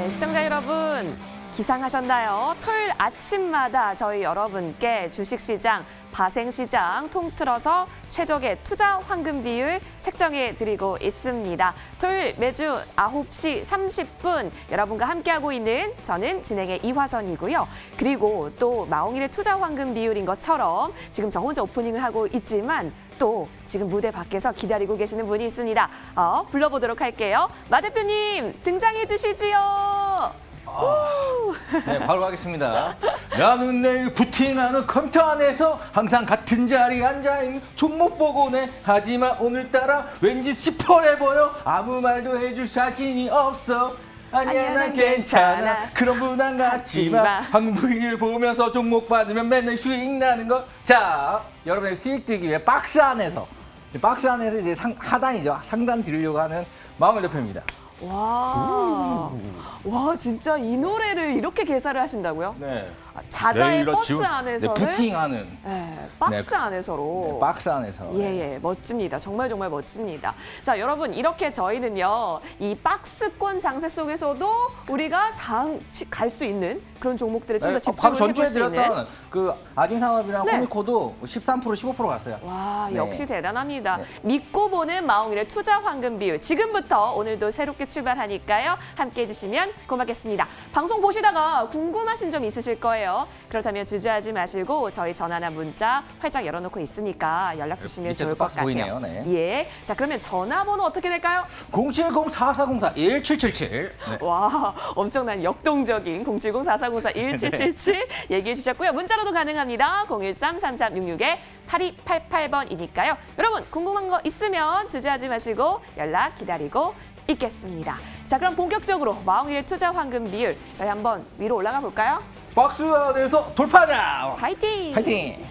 네, 시청자 여러분 기상하셨나요? 토요일 아침마다 저희 여러분께 주식시장, 바생시장 통틀어서 최적의 투자 황금 비율 책정해 드리고 있습니다. 토요일 매주 9시 30분 여러분과 함께하고 있는 저는 진행의 이화선이고요. 그리고 또 마홍일의 투자 황금 비율인 것처럼 지금 저 혼자 오프닝을 하고 있지만 또 지금 무대 밖에서 기다리고 계시는 분이 있습니다. 불러보도록 할게요. 마 대표님 등장해 주시지요. 네, 바로 가겠습니다. 나는 내일 부팅하는 컴퓨터 안에서 항상 같은 자리에 앉아있는 종목 보고 내 하지만 오늘따라 왠지 시퍼래 보여 아무 말도 해줄 자신이 없어. 아니야 난 괜찮아 그런 분한 같지만 황금비율 보면서 종목 받으면 맨날 수익 나는 거. 자, 여러분의 수익 들기 위해 박스 안에서 이제 하단이죠. 상단 드리려고 하는 마홍일 대표입니다. 와, 진짜 이 노래를 이렇게 개사를 하신다고요? 네. 자자의 버스 안에서는 부팅하는 박스 안에서로. 네, 박스 안에서. 예, 멋집니다. 정말 멋집니다. 자, 여러분 이렇게 저희는요 이 박스권 장세 속에서도 우리가 갈 수 있는 그런 종목들에 좀 더 집중을 해볼 수 있는. 드렸던 그 아진산업이랑 코미코도 13% 15% 갔어요. 와, 네. 역시 대단합니다. 네. 믿고 보는 마홍일의 투자 황금 비율. 지금부터 오늘도 새롭게 출발하니까요. 함께 해주시면 고맙겠습니다. 방송 보시다가 궁금하신 점 있으실 거예요. 그렇다면 주저하지 마시고 저희 전화나 문자 활짝 열어놓고 있으니까 연락 주시면 좋을 것 같아요. 보이네요. 네. 예. 자, 그러면 전화번호 어떻게 될까요? 070-4404-1777. 네. 와, 엄청난 역동적인 070-4404-1777 얘기해 주셨고요. 문자로도 가능합니다. 013-3366-8288번이니까요. 여러분 궁금한 거 있으면 주저하지 마시고 연락 기다리고 있겠습니다. 자, 그럼 본격적으로 마홍일의 투자 황금 비율 저희 한번 위로 올라가 볼까요? 박스 안에서 돌파하자. 파이팅! 파이팅!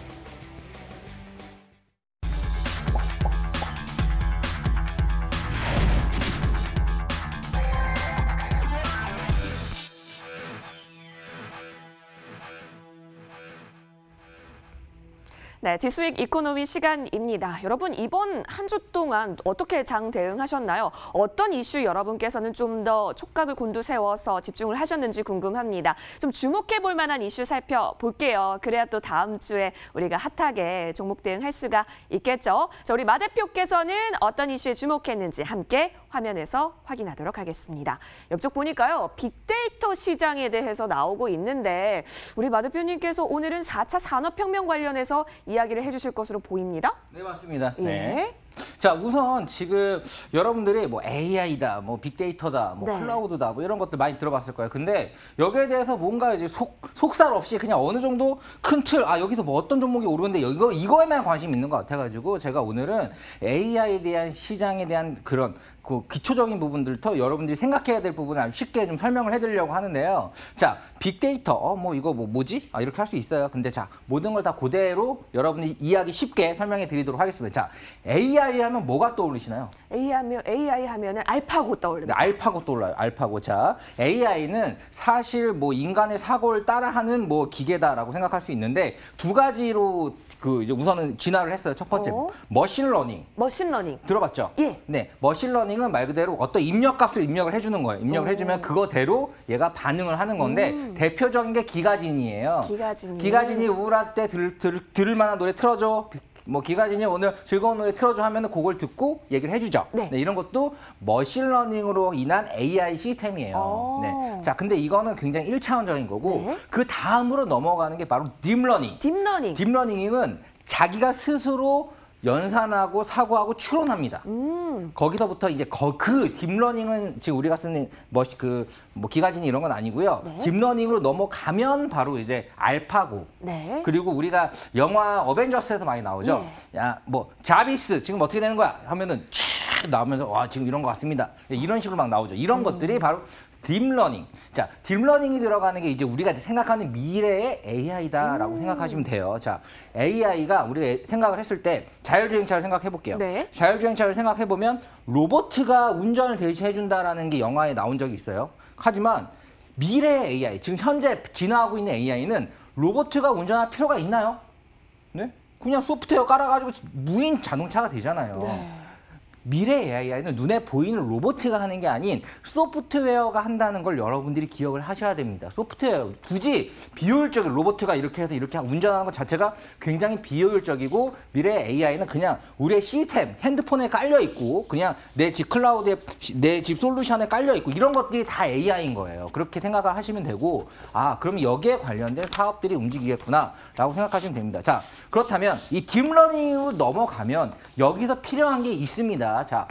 네, 디스윅 이코노미 시간입니다. 여러분 이번 한 주 동안 어떻게 장 대응하셨나요? 어떤 이슈 여러분께서는 좀 더 촉각을 곤두세워서 집중을 하셨는지 궁금합니다. 좀 주목해 볼 만한 이슈 살펴볼게요. 그래야 또 다음 주에 우리가 핫하게 종목 대응할 수가 있겠죠. 자, 우리 마 대표께서는 어떤 이슈에 주목했는지 함께 화면에서 확인하도록 하겠습니다. 옆쪽 보니까요. 빅데이터 시장에 대해서 나오고 있는데 우리 마 대표님께서 오늘은 4차 산업혁명 관련해서 이야기를 해주실 것으로 보입니다. 네, 맞습니다. 예. 네. 자, 우선 지금 여러분들이 뭐 AI다, 뭐 빅데이터다, 뭐 네. 클라우드다, 뭐 이런 것들 많이 들어봤을 거예요. 근데 여기에 대해서 뭔가 이제 속살 없이 그냥 어느 정도 큰 틀, 여기서 뭐 어떤 종목이 오르는데 이거에만 관심이 있는 것 같아가지고 제가 오늘은 AI에 대한 시장에 대한 그런 그 기초적인 부분들부터 여러분들이 생각해야 될 부분을 아주 쉽게 좀 설명을 해드리려고 하는데요. 자, 빅데이터, 이거 뭐지? 이렇게 할 수 있어요. 근데 자, 모든 걸 다 그대로 여러분이 이해하기 쉽게 설명해 드리도록 하겠습니다. 자, AI 하면 뭐가 떠오르시나요? AI 하면은 알파고 떠올립니다. 네, 알파고 떠올라요. 알파고. 자, AI는 사실 뭐 인간의 사고를 따라하는 뭐 기계다라고 생각할 수 있는데 두 가지로 이제 우선은 진화를 했어요. 첫 번째, 머신러닝. 머신러닝. 들어봤죠? 예. 네, 머신러닝은 말 그대로 어떤 입력값을 입력을 해주는 거예요. 입력을 해주면 그거대로 얘가 반응을 하는 건데 대표적인 게 기가진이에요. 기가진이 우울할 때 들을 만한 노래 틀어줘. 뭐 기가진이 오늘 즐거운 노래 틀어줘 하면은 그걸 듣고 얘기를 해주죠. 네. 네, 이런 것도 머신러닝으로 인한 AI 시스템이에요. 네. 자, 근데 이거는 굉장히 1차원적인 거고 네. 그 다음으로 넘어가는 게 바로 딥러닝. 딥러닝은 자기가 스스로 연산하고 사고하고 추론합니다. 거기서부터 이제 그 딥러닝은 지금 우리가 쓰는 기가진 이런 건 아니고요. 네. 딥러닝으로 넘어가면 바로 이제 알파고. 네. 그리고 우리가 영화 어벤져스에서 많이 나오죠. 예. 야, 뭐 자비스 지금 어떻게 되는 거야? 하면은 촥 나오면서 와 지금 이런 거 같습니다. 이런 식으로 막 나오죠. 이런 것들이 바로 딥러닝. 자, 딥러닝이 들어가는 게 이제 우리가 생각하는 미래의 AI다라고 생각하시면 돼요. 자, AI가 우리가 생각을 했을 때 자율주행차를 생각해 볼게요. 네. 자율주행차를 생각해 보면 로봇가 운전을 대신해 준다라는 게 영화에 나온 적이 있어요. 하지만 미래의 AI, 지금 현재 진화하고 있는 AI는 로봇가 운전할 필요가 있나요? 네? 그냥 소프트웨어 깔아가지고 무인 자동차가 되잖아요. 네. 미래 AI는 눈에 보이는 로봇가 하는 게 아닌 소프트웨어가 한다는 걸 여러분들이 기억을 하셔야 됩니다. 소프트웨어, 굳이 비효율적인 로봇가 이렇게 해서 이렇게 운전하는 것 자체가 굉장히 비효율적이고 미래 AI는 그냥 우리의 시스템, 핸드폰에 깔려 있고 그냥 내 집 클라우드에, 내 집 솔루션에 깔려 있고 이런 것들이 다 AI인 거예요. 그렇게 생각을 하시면 되고 그럼 여기에 관련된 사업들이 움직이겠구나라고 생각하시면 됩니다. 자, 그렇다면 이 딥러닝으로 넘어가면 여기서 필요한 게 있습니다. 자,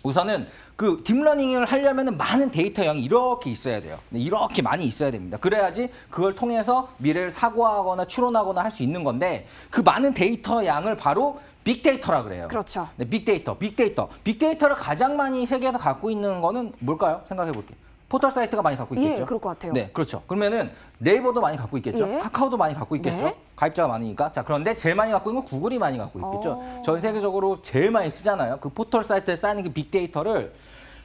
우선은 그 딥러닝을 하려면 많은 데이터 양이 이렇게 있어야 돼요. 이렇게 많이 있어야 됩니다. 그래야지 그걸 통해서 미래를 사고하거나 추론하거나 할 수 있는 건데 그 많은 데이터 양을 바로 빅데이터라 그래요. 그렇죠. 네, 빅데이터를 가장 많이 세계에서 갖고 있는 거는 뭘까요? 생각해 볼게요. 포털 사이트가 많이 갖고 있겠죠. 예, 그럴 것 같아요. 네, 그렇죠. 그러면은 네이버도 많이 갖고 있겠죠. 예. 카카오도 많이 갖고 있겠죠. 네. 가입자가 많으니까. 자, 그런데 제일 많이 갖고 있는 건 구글이 많이 갖고 있겠죠. 전 세계적으로 제일 많이 쓰잖아요. 그 포털 사이트에 쌓이는 그 빅데이터를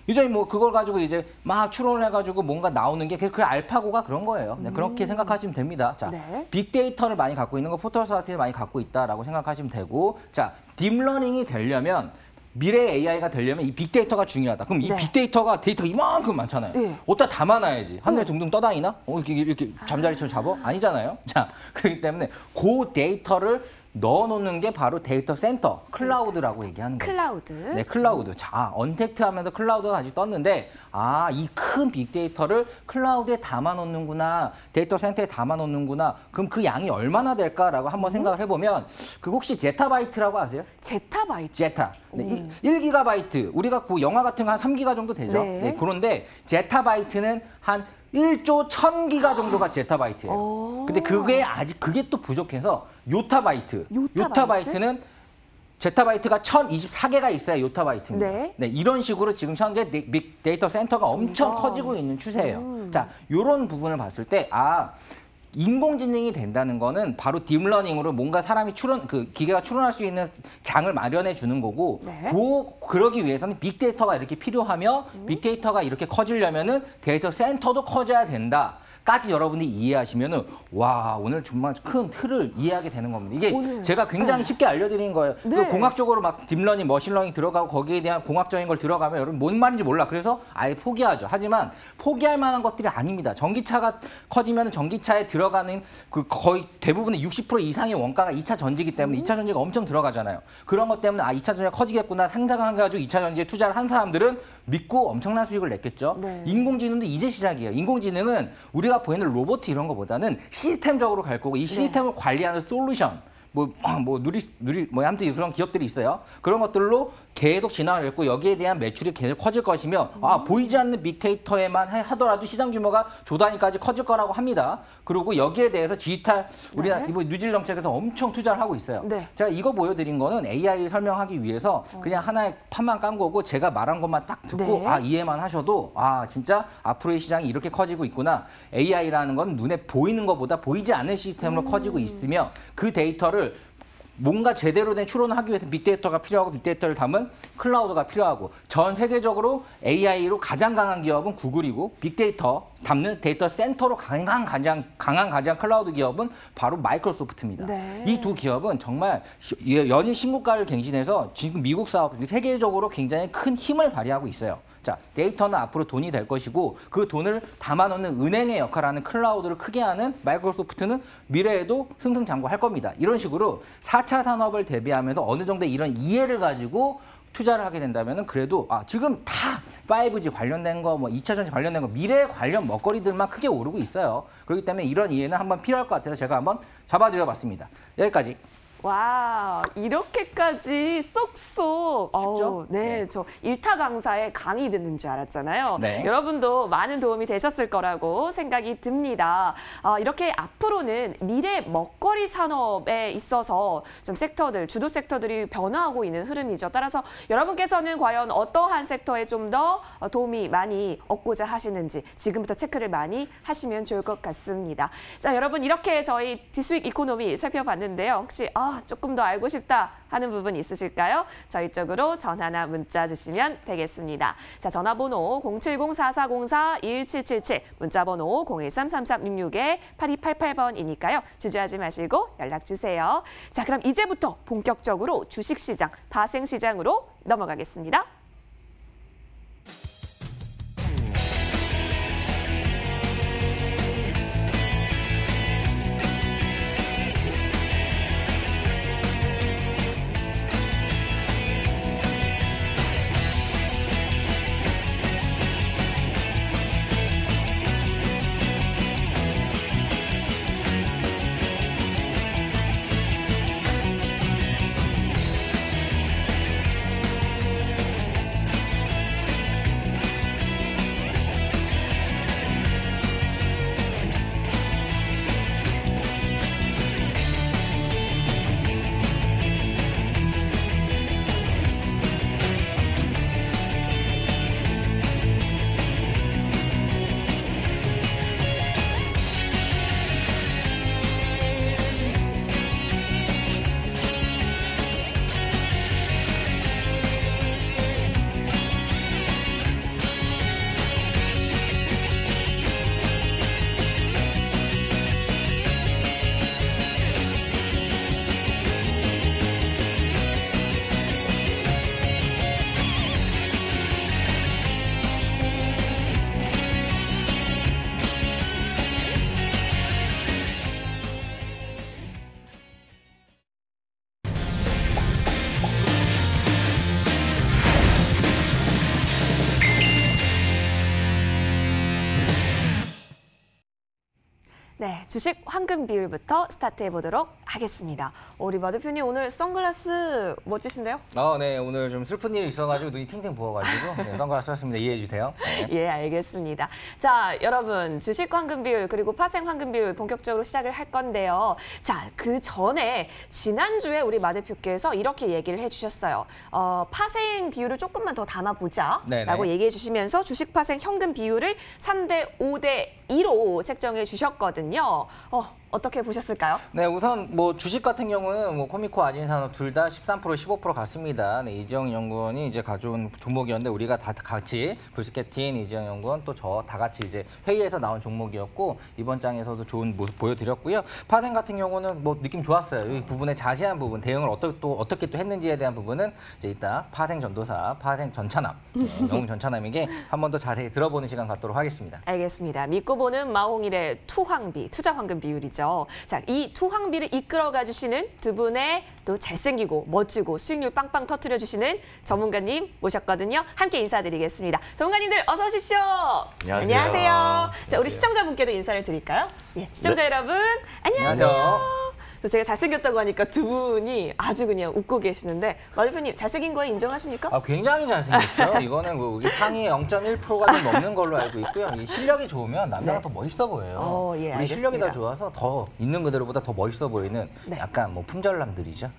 이제 뭐 그걸 가지고 이제 막 추론을 해가지고 뭔가 나오는 게 그 알파고가 그런 거예요. 네, 그렇게 생각하시면 됩니다. 자, 네. 빅데이터를 많이 갖고 있는 거 포털 사이트에 많이 갖고 있다라고 생각하시면 되고, 자, 딥러닝이 되려면 미래 AI가 되려면 이 빅데이터가 중요하다. 그럼 이 네. 빅데이터가 데이터가 이만큼 많잖아요. 네. 어디다 담아놔야지. 하늘에 둥둥 떠다니나? 이렇게 잠자리처럼 잡아? 아니잖아요. 자, 그렇기 때문에 그 데이터를 넣어놓는 게 바로 데이터 센터, 클라우드라고 얘기하는 거죠. 클라우드. 네, 클라우드. 자, 언택트 하면서 클라우드가 다시 떴는데, 이 큰 빅데이터를 클라우드에 담아놓는구나, 데이터 센터에 담아놓는구나. 그럼 그 양이 얼마나 될까라고 한번 생각을 해보면, 그 혹시 제타바이트라고 아세요? 제타바이트. 제타. 네, 1기가바이트. 우리가 그 영화 같은 거 한 3기가 정도 되죠. 네. 네, 그런데 제타바이트는 한 1조 1000기가 정도가 제타바이트예요. 근데 그게 또 부족해서 요타바이트. 요타바이트는 제타바이트가 1024개가 있어야 요타바이트입니다. 네. 이런 식으로 지금 현재 빅데이터 센터가 엄청 커지고 있는 추세예요. 자, 이런 부분을 봤을 때 인공지능이 된다는 거는 바로 딥러닝으로 뭔가 사람이 기계가 추론할 수 있는 장을 마련해 주는 거고, 네. 그러기 위해서는 빅데이터가 이렇게 필요하며, 빅데이터가 이렇게 커지려면은 데이터 센터도 커져야 된다. 까지 여러분들이 이해하시면은 오늘 정말 큰 틀을 이해하게 되는 겁니다. 이게 제가 굉장히 쉽게 알려드린 거예요. 네. 그 공학적으로 막 딥러닝, 머신러닝 들어가고 거기에 대한 공학적인 걸 들어가면 여러분 뭔 말인지 몰라. 그래서 아예 포기하죠. 하지만 포기할 만한 것들이 아닙니다. 전기차가 커지면 전기차에 들어가는 그 거의 대부분의 60% 이상의 원가가 2차 전지이기 때문에 2차 전지가 엄청 들어가잖아요. 그런 것 때문에 2차 전지가 커지겠구나 생각해가지고 2차 전지에 투자를 한 사람들은 믿고 엄청난 수익을 냈겠죠. 네. 인공지능도 이제 시작이에요. 인공지능은 우리가 보이는 로봇 이런 거보다는 시스템적으로 갈 거고, 이 시스템을 관리하는 솔루션, 아무튼 그런 기업들이 있어요. 그런 것들로 계속 진화를 했고, 여기에 대한 매출이 계속 커질 것이며, 보이지 않는 빅데이터에만 하더라도 시장 규모가 조 단위까지 커질 거라고 합니다. 그리고 여기에 대해서 디지털, 우리가 이번 뉴딜 정책에서 엄청 투자를 하고 있어요. 네. 제가 이거 보여드린 거는 AI 설명하기 위해서 그냥 하나의 판만 깐 거고, 제가 말한 것만 딱 듣고, 네. 이해만 하셔도, 진짜 앞으로의 시장이 이렇게 커지고 있구나. AI라는 건 눈에 보이는 것보다 보이지 않는 시스템으로 커지고 있으며, 그 데이터를 뭔가 제대로 된 추론을 하기 위해서 빅데이터가 필요하고, 빅데이터를 담은 클라우드가 필요하고, 전 세계적으로 AI로 가장 강한 기업은 구글이고, 빅데이터 담는 데이터 센터로 강한 가장 클라우드 기업은 바로 마이크로소프트입니다. 네. 이 두 기업은 정말 연일 신고가를 갱신해서 지금 미국 사업, 세계적으로 굉장히 큰 힘을 발휘하고 있어요. 자, 데이터는 앞으로 돈이 될 것이고, 그 돈을 담아놓는 은행의 역할을 하는 클라우드를 크게 하는 마이크로소프트는 미래에도 승승장구할 겁니다. 이런 식으로 4차 산업을 대비하면서 어느 정도 이런 이해를 가지고 투자를 하게 된다면 그래도 지금 다 5G 관련된 거, 2차 전지 관련된 거, 미래 관련 먹거리들만 크게 오르고 있어요. 그렇기 때문에 이런 이해는 한번 필요할 것 같아서 제가 한번 잡아드려봤습니다. 여기까지. 와, 이렇게까지 쏙쏙. 쉽죠? 네, 저 1타 강사에 강의 듣는 줄 알았잖아요. 네. 여러분도 많은 도움이 되셨을 거라고 생각이 듭니다. 이렇게 앞으로는 미래 먹거리 산업에 있어서 좀 주도 섹터들이 변화하고 있는 흐름이죠. 따라서 여러분께서는 과연 어떠한 섹터에 좀 더 도움이 많이 얻고자 하시는지 지금부터 체크를 많이 하시면 좋을 것 같습니다. 자, 여러분 이렇게 저희 디스윅 이코노미 살펴봤는데요. 혹시 조금 더 알고 싶다 하는 부분 있으실까요? 저희 쪽으로 전화나 문자 주시면 되겠습니다. 자, 전화번호 070-4404-2177, 문자번호 013-3366-8288번이니까요. 주저하지 마시고 연락 주세요. 자, 그럼 이제부터 본격적으로 주식시장, 파생시장으로 넘어가겠습니다. 네, 주식 황금 비율부터 스타트해 보도록 하겠습니다. 우리 마 대표님 오늘 선글라스 멋지신데요? 네, 오늘 좀 슬픈 일이 있어가지고 눈이 팅팅 부어가지고 네, 선글라스 썼습니다. 이해해 주세요. 네. 예, 알겠습니다. 자, 여러분 주식 황금 비율 그리고 파생 황금 비율 본격적으로 시작을 할 건데요. 자, 그 전에 지난주에 우리 마 대표께서 이렇게 얘기를 해주셨어요. 파생 비율을 조금만 더 담아보자라고 얘기해 주시면서 주식 파생 현금 비율을 3대 5대 2로 책정해 주셨거든요. 어떻게 보셨을까요? 네, 우선 뭐 주식 같은 경우는 뭐 코미코 아진산업 둘 다 13%, 15% 같습니다. 네, 이재영 연구원이 이제 가져온 종목이었는데 우리가 다 같이 불스케틴, 이재영 연구원 또 저 다 같이 이제 회의에서 나온 종목이었고 이번 장에서도 좋은 모습 보여드렸고요. 파생 같은 경우는 뭐 느낌 좋았어요. 이 부분의 자세한 부분, 대응을 어떻게 또 했는지에 대한 부분은 이제 이따 파생 전도사, 파생 전차남, 영웅 전차남에게 한 번 더 자세히 들어보는 시간 갖도록 하겠습니다. 알겠습니다. 믿고 보는 마홍일의 투황비, 투자 황금 비율이죠. 자, 이 투황비를 이끌어가 주시는 두 분의 또 잘생기고 멋지고 수익률 빵빵 터트려 주시는 전문가님 모셨거든요. 함께 인사드리겠습니다. 전문가님들 어서 오십시오. 안녕하세요. 자, 우리 시청자분께도 인사를 드릴까요? 예, 시청자 여러분 안녕하세요. 제가 잘생겼다고 하니까 두 분이 아주 그냥 웃고 계시는데 마 대표님 잘생긴 거에 인정하십니까? 굉장히 잘생겼죠. 이거는 뭐 우리 상위 0.1%가 좀 넘는 걸로 알고 있고요. 이 실력이 좋으면 남자가 더 멋있어 보여요. 예, 우리 실력이 더 좋아서 더 있는 그대로보다 더 멋있어 보이는 약간 뭐 품절남들이죠.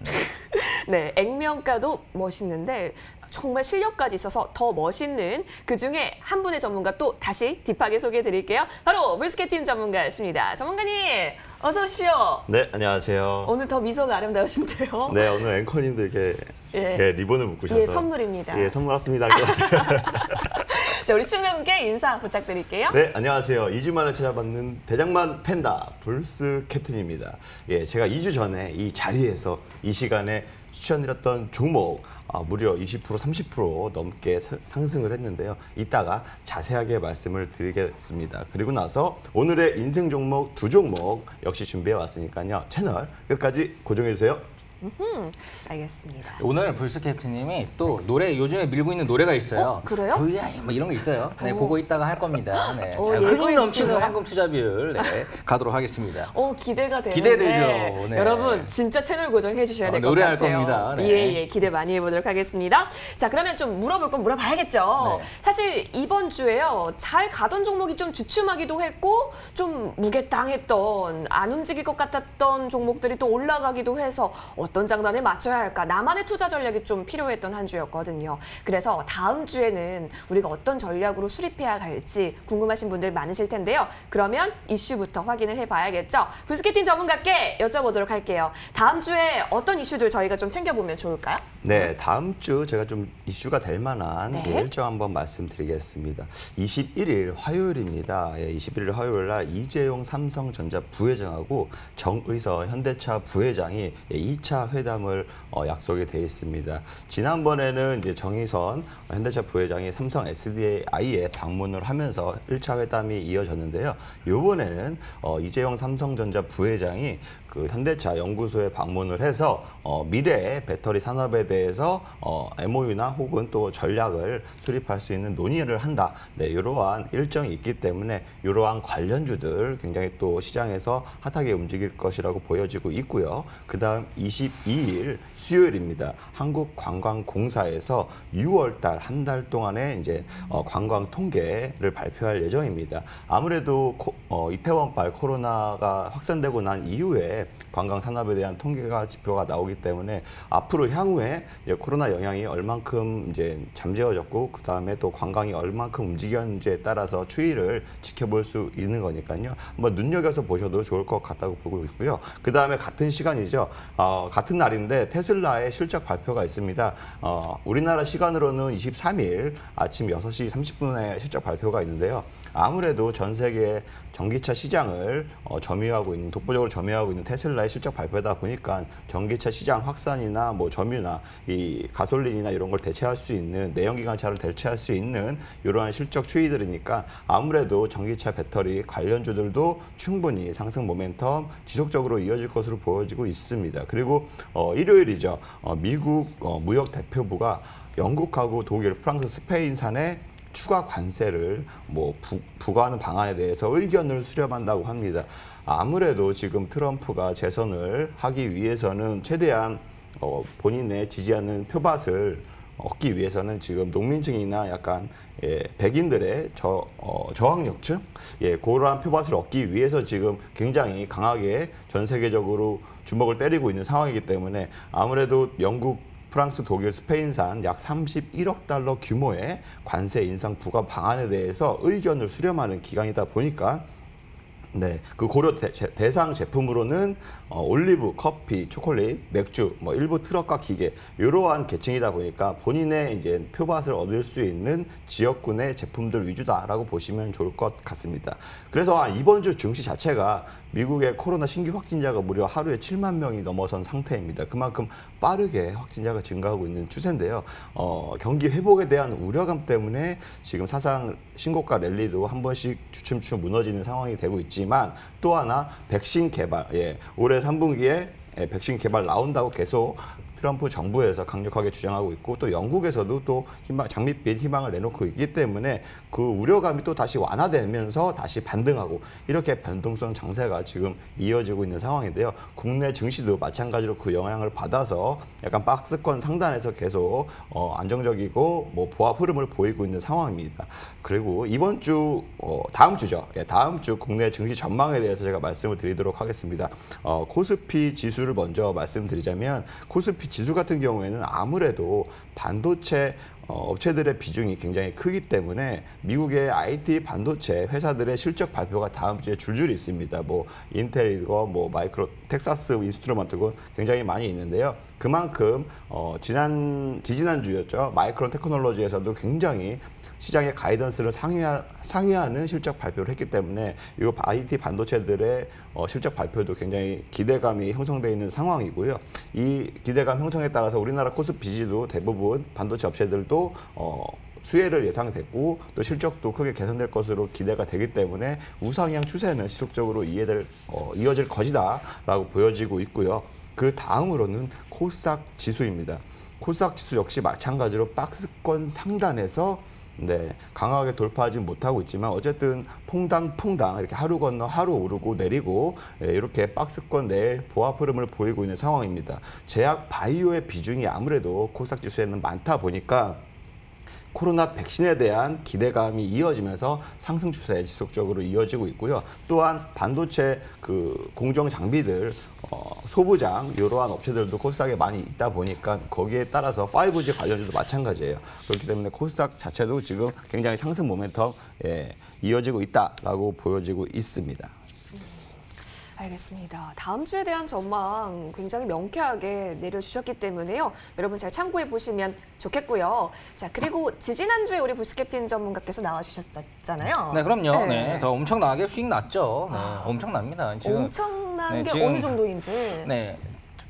네, 액면가도 멋있는데 정말 실력까지 있어서 더 멋있는 그중에 한 분의 전문가 또 다시 딥하게 소개해드릴게요. 바로 불스케틴 전문가십니다. 전문가님 어서 오십시오. 네, 안녕하세요. 오늘 더 미소가 아름다우신데요. 네, 오늘 앵커님들께 리본을 묶으셔서 예, 선물입니다. 예, 선물 왔습니다. 할 것 같아요. 자, 우리 시청자분께 인사 부탁드릴게요. 네, 안녕하세요. 2주 만에 찾아뵙는 대장만 팬다 불스 캡틴입니다. 예, 제가 2주 전에 이 자리에서 이 시간에 추천드렸던 종목 무려 20%, 30% 넘게 상승을 했는데요. 이따가 자세하게 말씀을 드리겠습니다. 그리고 나서 오늘의 인생 종목 두 종목 역시 준비해 왔으니까요. 채널 끝까지 고정해 주세요. 알겠습니다. 오늘 불스캡틴님이 또 노래 요즘에 밀고 있는 노래가 있어요. 그래요? VI 뭐 이런 거 있어요. 네, 그거 이따가 할 겁니다. 네, 자, 예고해 흥이 넘치는 주시나요? 황금 투자 비율 가도록 하겠습니다. 기대가 되는데 기대되죠. 네. 여러분 진짜 채널 고정해 주셔야 될 것 같아요. 노래할 겁니다. 네. 예, 기대 많이 해보도록 하겠습니다. 자, 그러면 좀 물어볼 건 물어봐야겠죠. 네. 사실 이번 주에요. 잘 가던 종목이 좀 주춤하기도 했고 좀 무게땅했던 안 움직일 것 같았던 종목들이 또 올라가기도 해서 어떤 장단에 맞춰야 할까? 나만의 투자 전략이 좀 필요했던 한 주였거든요. 그래서 다음 주에는 우리가 어떤 전략으로 수립해야 할지 궁금하신 분들 많으실 텐데요. 그러면 이슈부터 확인을 해봐야겠죠. 불스케팅 전문가께 여쭤보도록 할게요. 다음 주에 어떤 이슈들 저희가 좀 챙겨보면 좋을까요? 네, 다음 주 제가 좀 이슈가 될 만한 네. 일정 한번 말씀드리겠습니다. 21일 화요일입니다. 21일 화요일 날 이재용 삼성전자 부회장하고 정의서 현대차 부회장이 2차 회담을 약속이 돼 있습니다. 지난번에는 이제 정의선 현대차 부회장이 삼성 SDI에 방문을 하면서 1차 회담이 이어졌는데요. 이번에는 이재용 삼성전자 부회장이 그 현대차 연구소에 방문을 해서 미래의 배터리 산업에 대해서 MOU나 혹은 또 전략을 수립할 수 있는 논의를 한다. 네, 이러한 일정이 있기 때문에 이러한 관련주들 굉장히 또 시장에서 핫하게 움직일 것이라고 보여지고 있고요. 그다음 22일 수요일입니다. 한국관광공사에서 6월 달 한 달 동안의 이제 관광 통계를 발표할 예정입니다. 아무래도 이태원발 코로나가 확산되고 난 이후에 관광 산업에 대한 통계가 지표가 나오기 때문에 앞으로 향후에 코로나 영향이 얼만큼 이제 잠재워졌고 그 다음에 또 관광이 얼만큼 움직였는지에 따라서 추이를 지켜볼 수 있는 거니까요. 한번 눈여겨서 보셔도 좋을 것 같다고 보고 있고요. 그 다음에 같은 시간이죠. 같은 날인데 테슬라의 실적 발표가 있습니다. 우리나라 시간으로는 23일 아침 6시 30분에 실적 발표가 있는데요. 아무래도 전 세계 전기차 시장을 점유하고 있는 독보적으로 점유하고 있는 테슬라의 실적 발표다 보니까 전기차 시장 확산이나 뭐 점유나 이 가솔린이나 이런 걸 대체할 수 있는 내연기관차를 대체할 수 있는 이러한 실적 추이들이니까 아무래도 전기차 배터리 관련주들도 충분히 상승 모멘텀 지속적으로 이어질 것으로 보여지고 있습니다. 그리고 일요일이죠. 미국 무역 대표부가 영국하고 독일, 프랑스, 스페인산에 추가 관세를 부과하는 방안에 대해서 의견을 수렴한다고 합니다. 아무래도 지금 트럼프가 재선을 하기 위해서는 최대한 본인의 지지하는 표밭을 얻기 위해서는 지금 농민층이나 약간 백인들의 저항력층 그러한 표밭을 얻기 위해서 지금 굉장히 강하게 전 세계적으로 주먹을 때리고 있는 상황이기 때문에 아무래도 영국 프랑스, 독일, 스페인산 약 31억 달러 규모의 관세 인상 부과 방안에 대해서 의견을 수렴하는 기간이다 보니까 네, 그 고려 대상 제품으로는 올리브, 커피, 초콜릿, 맥주, 일부 트럭과 기계 이러한 계층이다 보니까 본인의 이제 표밭을 얻을 수 있는 지역군의 제품들 위주다라고 보시면 좋을 것 같습니다. 그래서 이번 주 증시 자체가 미국의 코로나 신규 확진자가 무려 하루에 7만 명이 넘어선 상태입니다. 그만큼 빠르게 확진자가 증가하고 있는 추세인데요. 경기 회복에 대한 우려감 때문에 지금 사상 신고가 랠리도 한 번씩 주춤주춤 무너지는 상황이 되고 있지만 또 하나 백신 개발, 올해 3분기에 백신 개발 나온다고 계속 트럼프 정부에서 강력하게 주장하고 있고 또 영국에서도 또 장밋빛 희망을 내놓고 있기 때문에 그 우려감이 또 다시 완화되면서 다시 반등하고 이렇게 변동성 장세가 지금 이어지고 있는 상황인데요. 국내 증시도 마찬가지로 그 영향을 받아서 약간 박스권 상단에서 계속 안정적이고 보합 흐름을 보이고 있는 상황입니다. 그리고 이번 주 다음 주죠. 다음 주 국내 증시 전망에 대해서 제가 말씀을 드리도록 하겠습니다. 코스피 지수를 먼저 말씀드리자면 코스피 지수 같은 경우에는 아무래도 반도체 업체들의 비중이 굉장히 크기 때문에 미국의 IT 반도체 회사들의 실적 발표가 다음 주에 줄줄이 있습니다. 인텔이고 마이크로 텍사스 인스트루먼트고 굉장히 많이 있는데요. 그만큼 지지난주였죠. 마이크론 테크놀로지에서도 굉장히 시장의 가이던스를 상회하는 실적 발표를 했기 때문에 이 IT 반도체들의 실적 발표도 굉장히 기대감이 형성되어 있는 상황이고요. 이 기대감 형성에 따라서 우리나라 코스피 지수도 대부분 반도체 업체들도 수혜를 예상됐고 또 실적도 크게 개선될 것으로 기대가 되기 때문에 우상향 추세는 지속적으로 이어질 것이다라고 보여지고 있고요. 그 다음으로는 코스닥 지수입니다. 코스닥 지수 역시 마찬가지로 박스권 상단에서 강하게 돌파하지 못하고 있지만 어쨌든 퐁당 이렇게 하루 건너 하루 오르고 내리고 이렇게 박스권 내에 보합 흐름을 보이고 있는 상황입니다. 제약 바이오의 비중이 아무래도 코스닥 지수에는 많다 보니까 코로나 백신에 대한 기대감이 이어지면서 상승 추세 지속적으로 이어지고 있고요. 또한 반도체 그 공정 장비들, 소부장 이러한 업체들도 코스닥에 많이 있다 보니까 거기에 따라서 5G 관련주도 마찬가지예요. 그렇기 때문에 코스닥 자체도 지금 굉장히 상승 모멘텀 이어지고 있다라고 보여지고 있습니다. 알겠습니다. 다음 주에 대한 전망 굉장히 명쾌하게 내려주셨기 때문에요. 여러분 잘 참고해 보시면 좋겠고요. 자, 그리고 지지난주에 우리 불스캡틴 전문가께서 나와주셨잖아요. 네, 그럼요. 네. 네, 더 엄청나게 수익 났죠. 네, 엄청납니다. 지금 엄청난 네, 게 지금- 어느 정도인지. 네,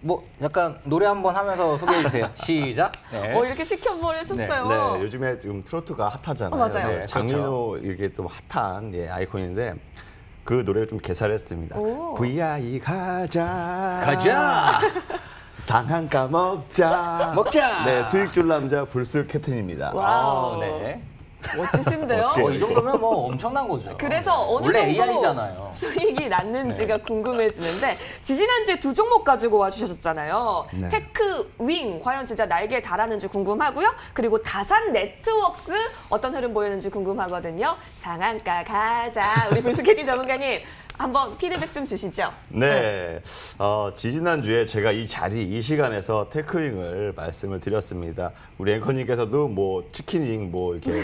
뭐 약간 노래 한번 하면서 소개해 주세요. 시작. 네. 이렇게 시켜버리셨어요. 네, 요즘에 지금 트로트가 핫하잖아요. 맞아요. 그래서 네, 장민호 이렇게 좀 핫한 아이콘인데 그 노래를 좀 개설했습니다. 오. VI 가자. 가자. 상한가 먹자. 먹자. 네, 수익줄 남자 불스 캡틴입니다. 와우. 네. 멋지신데요? 어떻게 이 정도면 뭐 엄청난 거죠. 그래서 어느 원래 정도 AI잖아요. 수익이 났는지가 궁금해지는데 지지난주에 두 종목 가지고 와주셨잖아요. 네. 테크윙 과연 진짜 날개에 달았는지 궁금하고요. 그리고 다산 네트워크스 어떤 흐름 보였는지 궁금하거든요. 상한가 가자. 우리 불스캐팅 전문가님 한번 피드백 좀 주시죠. 네, 지지난주에 제가 이 자리, 이 시간에서 테크윙을 말씀을 드렸습니다. 우리 앵커님께서도 뭐 치킨윙, 뭐 이렇게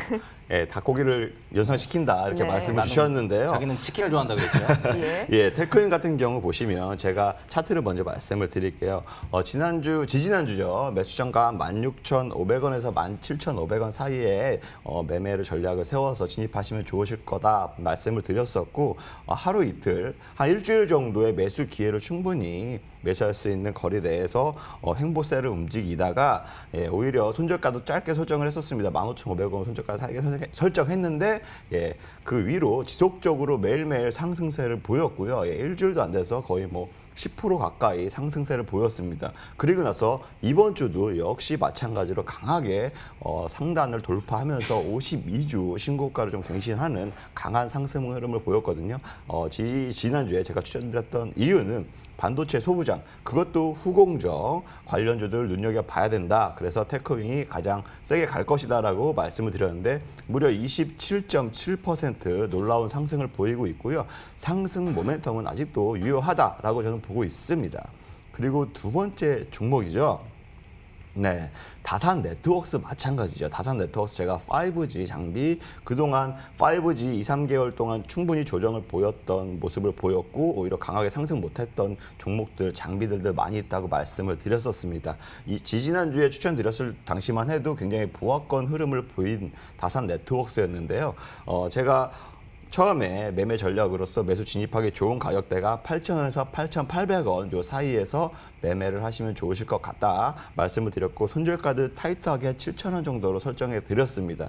닭고기를 연상시킨다 이렇게 네. 말씀을 주셨는데요. 자기는 치킨을 좋아한다 그랬죠. 예. 예, 테크인 같은 경우 보시면 제가 차트를 먼저 말씀을 드릴게요. 지지난주죠. 매수정가 16,500원에서 17,500원 사이에 매매를 전략을 세워서 진입하시면 좋으실 거다 말씀을 드렸었고 하루 이틀, 한 일주일 정도의 매수 기회를 충분히 매수할 수 있는 거리 내에서 횡보세를 움직이다가 오히려 손절가도 짧게 설정을 했었습니다. 15,500원 손절가 사이에 설정했는데 그 위로 지속적으로 매일매일 상승세를 보였고요. 일주일도 안 돼서 거의 뭐 10% 가까이 상승세를 보였습니다. 그리고 나서 이번 주도 역시 마찬가지로 강하게 상단을 돌파하면서 52주 신고가를 좀 갱신하는 강한 상승 흐름을 보였거든요. 지난주에 제가 추천드렸던 이유는 반도체 소부장, 그것도 후공정 관련주들 눈여겨봐야 된다. 그래서 테크윙이 가장 세게 갈 것이다라고 말씀을 드렸는데 무려 27.7% 놀라운 상승을 보이고 있고요. 상승 모멘텀은 아직도 유효하다라고 저는 보고 있습니다. 그리고 두 번째 종목이죠. 네, 다산 네트워크스 마찬가지죠. 다산 네트워크스 제가 5G 장비 그동안 5G 2, 3개월 동안 충분히 조정을 보였던 모습을 보였고 오히려 강하게 상승 못했던 종목들, 장비들도 많이 있다고 말씀을 드렸었습니다. 이 지지난주에 추천드렸을 당시만 해도 굉장히 보합권 흐름을 보인 다산 네트워크스였는데요. 제가 처음에 매매 전략으로서 매수 진입하기 좋은 가격대가 8,000원에서 8,800원 요 사이에서 매매를 하시면 좋으실 것 같다 말씀을 드렸고 손절가도 타이트하게 7,000원 정도로 설정해 드렸습니다.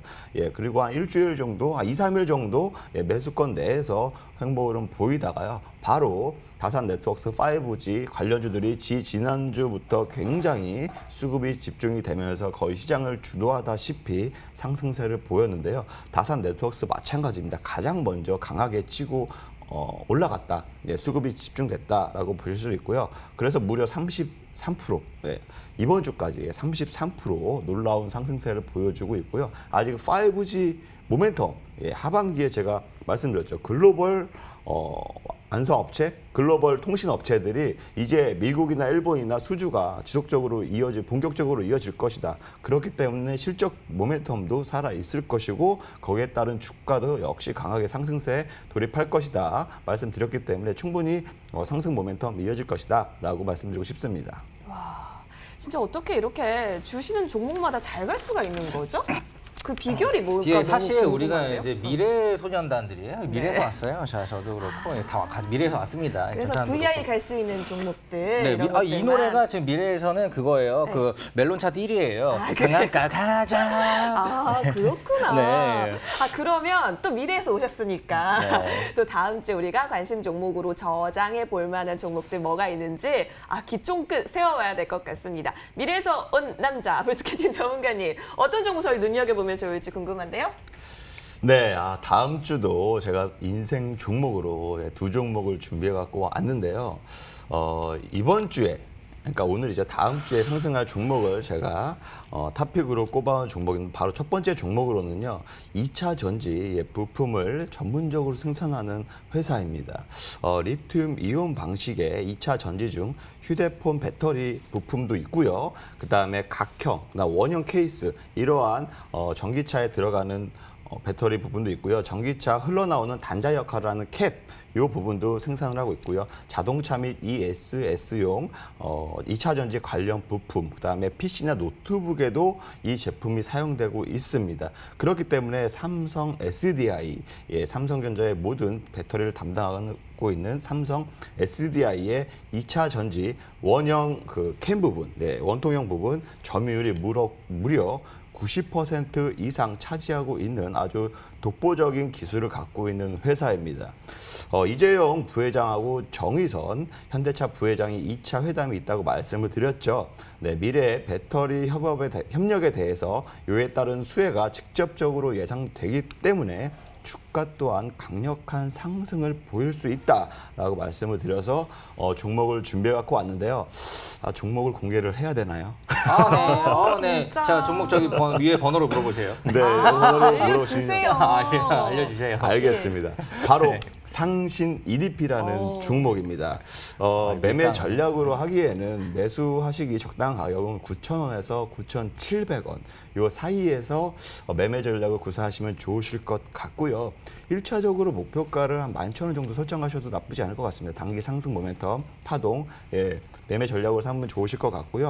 그리고 한 일주일 정도, 한 2, 3일 정도 매수권 내에서 횡보 흐름 보이다가요. 바로 다산 네트워크스 5G 관련주들이 지난주부터 굉장히 수급이 집중이 되면서 거의 시장을 주도하다시피 상승세를 보였는데요. 다산 네트워크스 마찬가지입니다. 가장 먼저 강하게 치고 올라갔다. 수급이 집중됐다라고 보실 수 있고요. 그래서 무려 33%, 이번 주까지 33% 놀라운 상승세를 보여주고 있고요. 아직 5G 모멘텀, 하반기에 제가 말씀드렸죠. 글로벌 안성업체, 글로벌 통신업체들이 이제 미국이나 일본이나 수주가 지속적으로 본격적으로 이어질 것이다. 그렇기 때문에 실적 모멘텀도 살아있을 것이고 거기에 따른 주가도 역시 강하게 상승세에 돌입할 것이다. 말씀드렸기 때문에 충분히 상승 모멘텀 이어질 것이다. 라고 말씀드리고 싶습니다. 와, 진짜 어떻게 이렇게 주시는 종목마다 잘 갈 수가 있는 거죠? 그 비결이 뭘까? 이게 너무 사실 우리가 궁금한데요? 이제 미래 소년단들이에요. 미래에서 네. 왔어요. 저도 그렇고 다 미래에서 왔습니다. 그래서 전찬도 VI 그렇고. 갈 수 있는 종목들. 네, 이런 이 것들만. 노래가 지금 미래에서는 그거예요. 네. 그 멜론 차트 1위예요. 아, 강한가 가자. 아, 그렇구나. 네. 그러면 또 미래에서 오셨으니까 네. 또 다음 주에 우리가 관심 종목으로 저장해 볼 만한 종목들 뭐가 있는지 기총끝 세워봐야 될 것 같습니다. 미래에서 온 남자 불스캐팅 전문가님 어떤 종목 저희 눈여겨보면 좋을지 궁금한데요. 네, 다음 주도 제가 인생 종목으로 두 종목을 준비해 갖고 왔는데요. 이번 주에 그러니까 오늘 이제 다음 주에 상승할 종목을 제가 탑픽으로 꼽아온 종목인 바로 첫 번째 종목으로는요. 2차 전지 부품을 전문적으로 생산하는 회사입니다. 리튬 이온 방식의 2차 전지 중 휴대폰 배터리 부품도 있고요. 그다음에 각형, 원형 케이스 이러한 전기차에 들어가는 배터리 부분도 있고요. 전기차 흘러나오는 단자 역할을 하는 캡, 이 부분도 생산을 하고 있고요. 자동차 및 ESS용 2차 전지 관련 부품, 그다음에 PC나 노트북에도 이 제품이 사용되고 있습니다. 그렇기 때문에 삼성 SDI, 삼성전자의 모든 배터리를 담당하고 있는 삼성 SDI의 2차 전지 원형 캠 부분, 원통형 부분 점유율이 무려 90% 이상 차지하고 있는 아주 독보적인 기술을 갖고 있는 회사입니다. 이재용 부회장하고 정의선 현대차 부회장이 2차 회담이 있다고 말씀을 드렸죠. 미래 배터리 협력에 대해서 이에 따른 수혜가 직접적으로 예상되기 때문에 주가 또한 강력한 상승을 보일 수 있다라고 말씀을 드려서 종목을 준비해 갖고 왔는데요. 종목을 공개를 해야 되나요? 네. 자, 종목 위에 번호로 물어보세요. 네, 번호를 알려주세요. 알려주세요. 알겠습니다. 바로 상신 EDP라는 종목입니다. 매매 전략으로 하기에는 매수하시기 적당한 가격은 9,000원에서 9,700원 요 사이에서 매매 전략을 구사하시면 좋으실 것 같고요. 1차적으로 목표가를 한 11,000원 정도 설정하셔도 나쁘지 않을 것 같습니다. 단기 상승 모멘텀 파동, 매매 전략으로 삼으면 좋으실 것 같고요.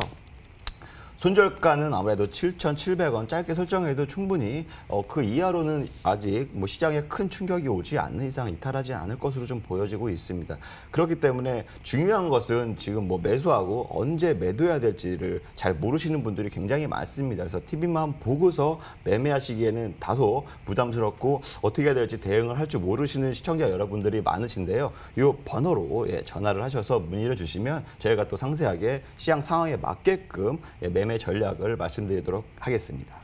손절가는 아무래도 7,700원 짧게 설정해도 충분히 그 이하로는 아직 시장에 큰 충격이 오지 않는 이상 이탈하지 않을 것으로 좀 보여지고 있습니다. 그렇기 때문에 중요한 것은 지금 매수하고 언제 매도해야 될지를 잘 모르시는 분들이 굉장히 많습니다. 그래서 TV만 보고서 매매하시기에는 다소 부담스럽고 어떻게 해야 될지 대응을 할 줄 모르시는 시청자 여러분들이 많으신데요. 이 번호로 전화를 하셔서 문의를 주시면 저희가 또 상세하게 시장 상황에 맞게끔 매매 전략을 말씀드리도록 하겠습니다.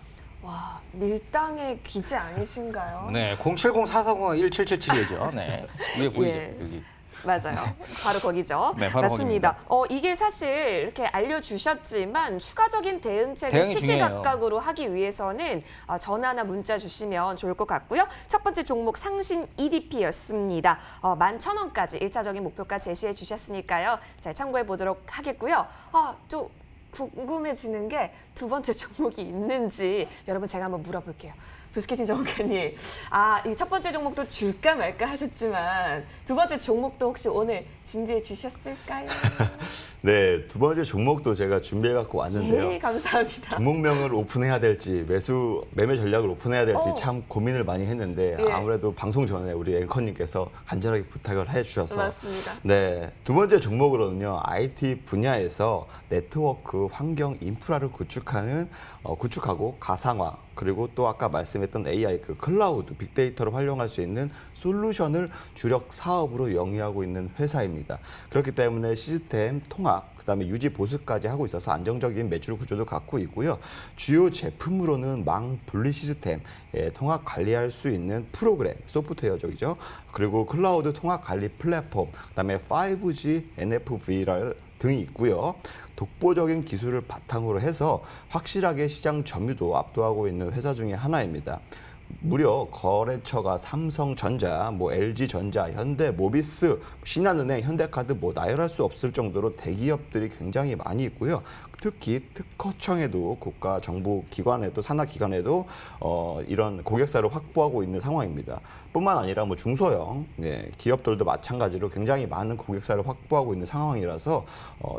와, 밀당의 귀재 아니신가요? 네, 070-4401-7777이죠. 네, 위에 보이죠? 여기. 맞아요. 바로 거기죠. 네, 바로 맞습니다. 이게 사실 이렇게 알려주셨지만 추가적인 대응책을 대응이 시시각각으로 하기 위해서는 전화나 문자 주시면 좋을 것 같고요. 첫 번째 종목 상신 EDP였습니다. 11,000원까지 1차적인 목표가 제시해 주셨으니까요. 잘 참고해 보도록 하겠고요. 또 궁금해지는 게 두 번째 종목이 있는지 여러분 제가 한번 물어볼게요. 브스케팅 전문가님, 이 첫 번째 종목도 줄까 말까 하셨지만 두 번째 종목도 혹시 오늘 준비해 주셨을까요? 네, 두 번째 종목도 제가 준비해 갖고 왔는데요. 네, 감사합니다. 종목명을 오픈해야 될지 매매 전략을 오픈해야 될지 참 고민을 많이 했는데 아무래도 방송 전에 우리 앵커님께서 간절하게 부탁을 해주셔서 맞습니다. 네, 두 번째 종목으로는요. IT 분야에서 네트워크 환경 인프라를 구축하고 가상화 그리고 또 아까 말씀했던 AI 클라우드 빅데이터를 활용할 수 있는 솔루션을 주력 사업으로 영위하고 있는 회사입니다. 그렇기 때문에 시스템 통합 그다음에 유지 보수까지 하고 있어서 안정적인 매출 구조도 갖고 있고요. 주요 제품으로는 망 분리 시스템, 통합 관리할 수 있는 프로그램, 소프트웨어적이죠. 그리고 클라우드 통합 관리 플랫폼, 그다음에 5G, NFV 등이 있고요. 독보적인 기술을 바탕으로 해서 확실하게 시장 점유도 압도하고 있는 회사 중에 하나입니다. 무려 거래처가 삼성전자, LG전자, 현대모비스, 신한은행, 현대카드 나열할 수 없을 정도로 대기업들이 굉장히 많이 있고요. 특히 특허청에도 국가정부기관에도 산하기관에도 이런 고객사를 확보하고 있는 상황입니다. 뿐만 아니라 중소형 기업들도 마찬가지로 굉장히 많은 고객사를 확보하고 있는 상황이라서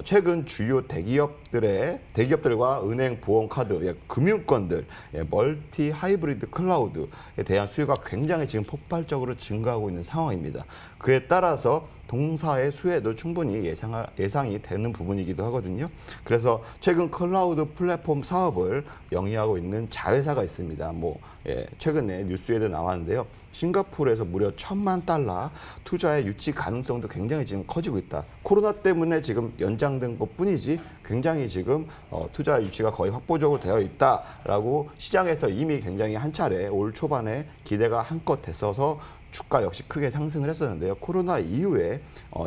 최근 주요 대기업들과 은행, 보험카드, 금융권들, 멀티 하이브리드 클라우드에 대한 수요가 굉장히 지금 폭발적으로 증가하고 있는 상황입니다. 그에 따라서 동사의 수혜도 충분히 예상이 되는 부분이기도 하거든요. 그래서 최근 클라우드 플랫폼 사업을 영위하고 있는 자회사가 있습니다. 최근에 뉴스에도 나왔는데요. 싱가포르에서 무려 $1,000만 투자의 유치 가능성도 굉장히 지금 커지고 있다. 코로나 때문에 지금 연장된 것뿐이지 굉장히 지금 투자 유치가 거의 확보적으로 되어 있다라고 시장에서 이미 굉장히 한 차례 올 초반에 기대가 한껏 됐어서 주가 역시 크게 상승을 했었는데요. 코로나 이후에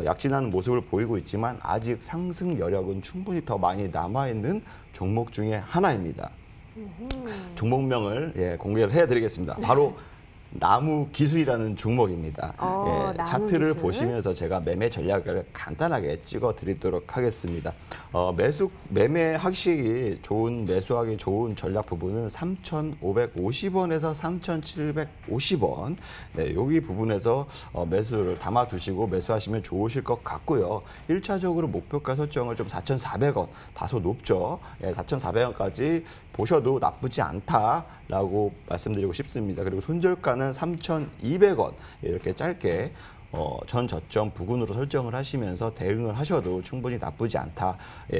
약진한 모습을 보이고 있지만 아직 상승 여력은 충분히 더 많이 남아있는 종목 중에 하나입니다. 종목명을 공개를 해드리겠습니다. 바로 나무 기술이라는 종목입니다. 나무 차트를 기술. 보시면서 제가 매매 전략을 간단하게 찍어 드리도록 하겠습니다. 매매하기 좋은, 매수하기 좋은 전략 부분은 3,550원에서 3,750원. 네, 여기 부분에서 매수를 담아 두시고 매수하시면 좋으실 것 같고요. 1차적으로 목표가 설정을 좀 4,400원, 다소 높죠. 4,400원까지 보셔도 나쁘지 않다라고 말씀드리고 싶습니다. 그리고 손절가는 3,200원 이렇게 짧게 전 저점 부근으로 설정을 하시면서 대응을 하셔도 충분히 나쁘지 않다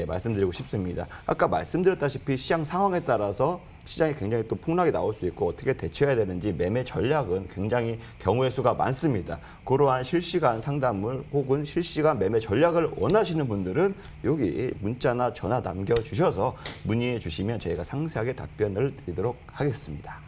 말씀드리고 싶습니다. 아까 말씀드렸다시피 시장 상황에 따라서 시장이 굉장히 또 폭락이 나올 수 있고 어떻게 대처해야 되는지 매매 전략은 굉장히 경우의 수가 많습니다. 그러한 실시간 상담을 혹은 실시간 매매 전략을 원하시는 분들은 여기 문자나 전화 남겨주셔서 문의해 주시면 저희가 상세하게 답변을 드리도록 하겠습니다.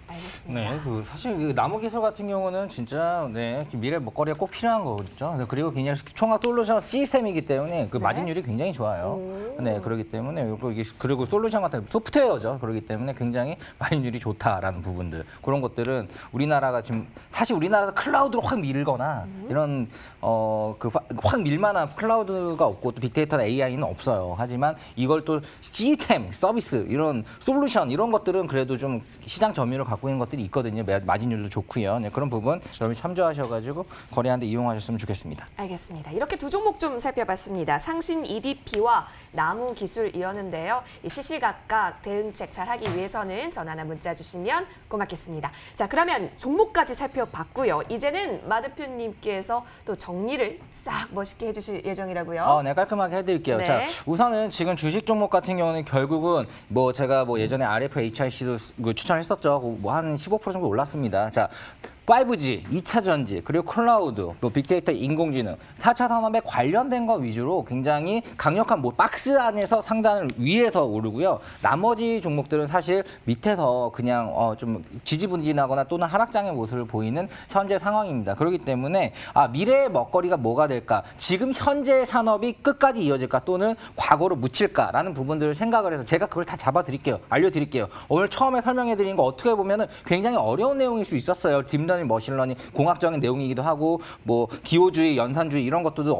알겠습니다. 네, 사실 그 나무 기술 같은 경우는 진짜 미래 먹거리가 꼭 필요한 거죠. 그리고 그냥 총합 솔루션 시스템이기 때문에 그 마진율이 굉장히 좋아요. 네, 그렇기 때문에 그리고 솔루션 같은 소프트웨어죠. 그렇기 때문에 굉장히 마진율이 좋다라는 부분들 그런 것들은 우리나라가 지금 사실 우리나라가 클라우드로 확 밀거나 이런 확 밀만한 클라우드가 없고 또 빅데이터나 AI는 없어요. 하지만 이걸 또 시스템, 서비스 이런 솔루션 이런 것들은 그래도 좀 시장 점유율을 갖고 있는 것들이 있거든요. 마진율도 좋고요. 네, 그런 부분 여러분이 참조하셔가지고 거래하는데 이용하셨으면 좋겠습니다. 알겠습니다. 이렇게 두 종목 좀 살펴봤습니다. 상신 EDP와 나무 기술이었는데요. 이 시시각각 대응책 잘 하기 위해서는 전화나 문자 주시면 고맙겠습니다. 자, 그러면 종목까지 살펴봤고요. 이제는 마 대표님께서 또 정리를 싹 멋있게 해주실 예정이라고요. 네, 깔끔하게 해드릴게요. 네. 자, 우선은 지금 주식 종목 같은 경우는 결국은 제가 예전에 RF HIC도 추천했었죠. 한 15% 정도 올랐습니다. 자. 5G, 2차 전지, 그리고 클라우드, 또 빅데이터, 인공지능, 4차 산업에 관련된 거 위주로 굉장히 강력한 박스 안에서 상단을 위에서 오르고요. 나머지 종목들은 사실 밑에서 그냥 좀 지지부진하거나 또는 하락장의 모습을 보이는 현재 상황입니다. 그렇기 때문에 미래의 먹거리가 뭐가 될까? 지금 현재 산업이 끝까지 이어질까? 또는 과거로 묻힐까라는 부분들을 생각을 해서 제가 그걸 다 잡아드릴게요. 알려드릴게요. 오늘 처음에 설명해드린 거 어떻게 보면은 굉장히 어려운 내용일 수 있었어요. 딥러닝, 머신러닝, 공학적인 내용이기도 하고 기호주의, 연산주의 이런 것들도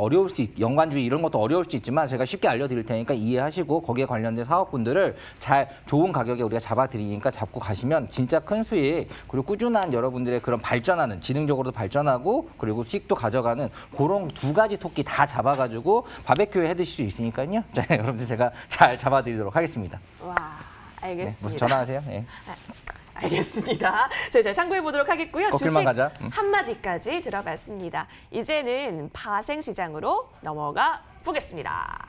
연관주의 이런 것도 어려울 수 있지만 제가 쉽게 알려드릴 테니까 이해하시고 거기에 관련된 사업분들을 잘 좋은 가격에 우리가 잡아드리니까 잡고 가시면 진짜 큰 수익 그리고 꾸준한 여러분들의 그런 발전하는 지능적으로도 발전하고 그리고 수익도 가져가는 그런 두 가지 토끼 다 잡아가지고 바베큐 해 드실 수 있으니까요. 자, 여러분들 제가 잘 잡아드리도록 하겠습니다. 와, 알겠습니다. 네, 전화하세요. 네. 알겠습니다. 저희 잘 참고해 보도록 하겠고요. 꺾일만 주식 가자. 한마디까지 들어봤습니다. 이제는 파생 시장으로 넘어가 보겠습니다.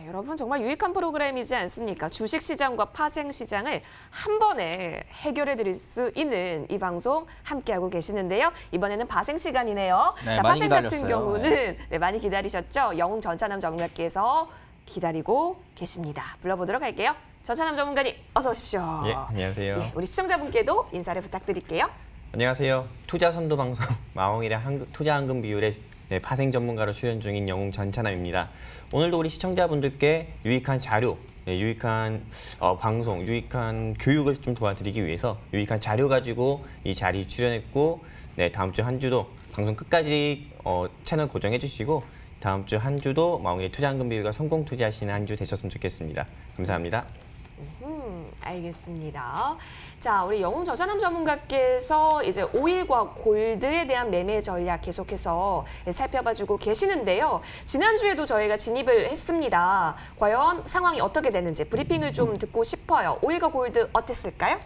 여러분 정말 유익한 프로그램이지 않습니까? 주식시장과 파생시장을 한 번에 해결해 드릴 수 있는 이 방송 함께하고 계시는데요. 이번에는 파생 시간이네요. 네, 자, 많이 파생 기다렸어요. 같은 경우는 많이 기다리셨죠? 영웅 전차남 전문가께서 기다리고 계십니다. 불러보도록 할게요. 전차남 전문가님 어서 오십시오. 예, 안녕하세요. 우리 시청자분께도 인사를 부탁드릴게요. 안녕하세요. 투자 선도 방송 마홍일의 투자 황금 비율의 파생 전문가로 출연 중인 영웅 전차남입니다. 오늘도 우리 시청자분들께 유익한 자료, 유익한 방송, 유익한 교육을 좀 도와드리기 위해서 유익한 자료 가지고 이 자리에 출연했고 다음 주 한 주도 방송 끝까지 채널 고정해 주시고 다음 주 한 주도 마홍일의 투자 황금 비율과 성공 투자하시는 한 주 되셨으면 좋겠습니다. 감사합니다. 알겠습니다. 자, 우리 영웅 전차남 전문가께서 이제 오일과 골드에 대한 매매 전략 계속해서 살펴봐주고 계시는데요. 지난주에도 저희가 진입을 했습니다. 과연 상황이 어떻게 되는지 브리핑을 좀 듣고 싶어요. 오일과 골드 어땠을까요?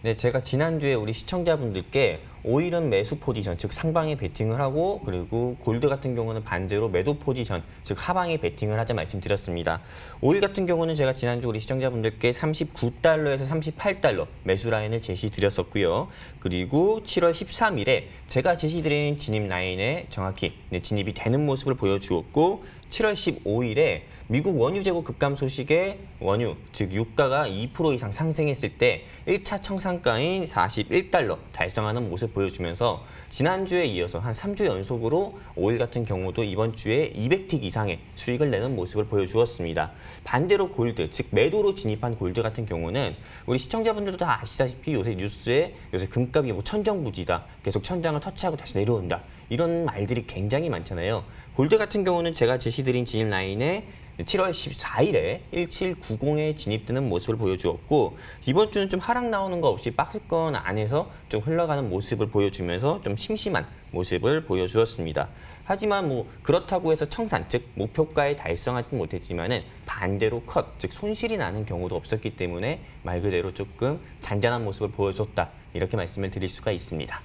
네, 제가 지난주에 우리 시청자분들께 오일은 매수 포지션, 즉 상방에 베팅을 하고 그리고 골드 같은 경우는 반대로 매도 포지션, 즉 하방에 베팅을 하자 말씀드렸습니다. 오일 같은 경우는 제가 지난주 우리 시청자분들께 39달러에서 38달러 매수 라인을 제시드렸었고요. 그리고 7월 13일에 제가 제시드린 진입 라인에 정확히 진입이 되는 모습을 보여주었고 7월 15일에 미국 원유 재고 급감 소식에 원유, 즉 유가가 2% 이상 상승했을 때 1차 청산가인 41달러 달성하는 모습 보여주면서 지난주에 이어서 한 3주 연속으로 오일 같은 경우도 이번 주에 200틱 이상의 수익을 내는 모습을 보여주었습니다. 반대로 골드, 즉 매도로 진입한 골드 같은 경우는 우리 시청자분들도 다 아시다시피 요새 뉴스에 요새 금값이 뭐 천정부지다, 계속 천장을 터치하고 다시 내려온다, 이런 말들이 굉장히 많잖아요. 골드 같은 경우는 제가 제시드린 진입 라인에 7월 14일에 1790에 진입되는 모습을 보여주었고 이번 주는 좀 하락 나오는 거 없이 박스권 안에서 좀 흘러가는 모습을 보여주면서 좀 심심한 모습을 보여주었습니다. 하지만 뭐 그렇다고 해서 청산, 즉 목표가에 달성하지는 못했지만은 반대로 컷, 즉 손실이 나는 경우도 없었기 때문에 말 그대로 조금 잔잔한 모습을 보여줬다, 이렇게 말씀을 드릴 수가 있습니다.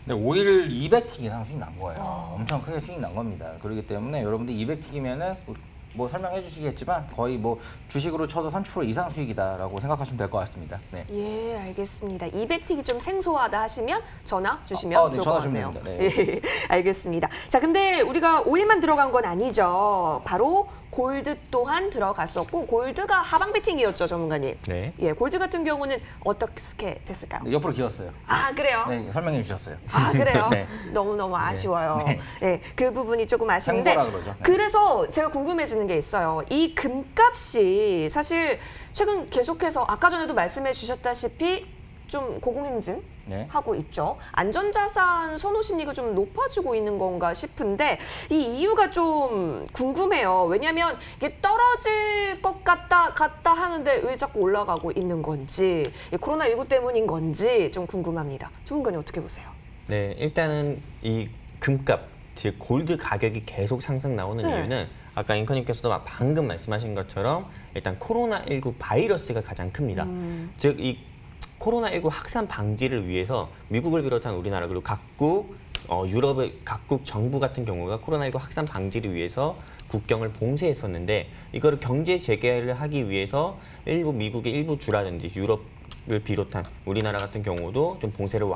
근데 오일 200틱 이상 수익 난 거예요. 엄청 크게 수익 난 겁니다. 그렇기 때문에 여러분들 200틱이면은 뭐 설명해 주시겠지만 거의 뭐 주식으로 쳐도 30% 이상 수익이다라고 생각하시면 될 것 같습니다. 네. 예, 알겠습니다. 200틱이 좀 생소하다 하시면 전화 주시면 네, 좋을 전화 것 주시면 같네요. 됩니다. 네. 예, 알겠습니다. 자, 근데 우리가 오일만 들어간 건 아니죠. 바로 골드 또한 들어갔었고 골드가 하방 베팅이었죠, 전문가님. 네. 예, 골드 같은 경우는 어떻게 됐을까요? 네, 옆으로 기었어요. 아, 그래요? 네, 설명해 주셨어요. 아, 그래요? 네. 너무너무 아쉬워요. 네. 네, 그 부분이 조금 아쉬운데 생보라 그러죠. 네. 그래서 제가 궁금해지는 게 있어요. 이 금값이 사실 최근 계속해서 아까 전에도 말씀해 주셨다시피 좀 고공행진 네. 하고 있죠. 안전자산 선호 심리가 좀 높아지고 있는 건가 싶은데 이 이유가 좀 궁금해요. 왜냐하면 이게 떨어질 것 같다 하는데 왜 자꾸 올라가고 있는 건지, 이 코로나19 때문인 건지 좀 궁금합니다. 전문가님 어떻게 보세요? 네, 일단은 이 금값, 즉 골드 가격이 계속 상승 나오는 네. 이유는 아까 앵커님께서도 방금 말씀하신 것처럼 일단 코로나19 바이러스가 가장 큽니다. 즉 이 코로나19 확산 방지를 위해서 미국을 비롯한 우리나라 그리고 각국 유럽의 각국 정부 같은 경우가 코로나19 확산 방지를 위해서 국경을 봉쇄했었는데 이거를 경제 재개를 하기 위해서 일부 미국의 일부 주라든지 유럽을 비롯한 우리나라 같은 경우도 좀 봉쇄를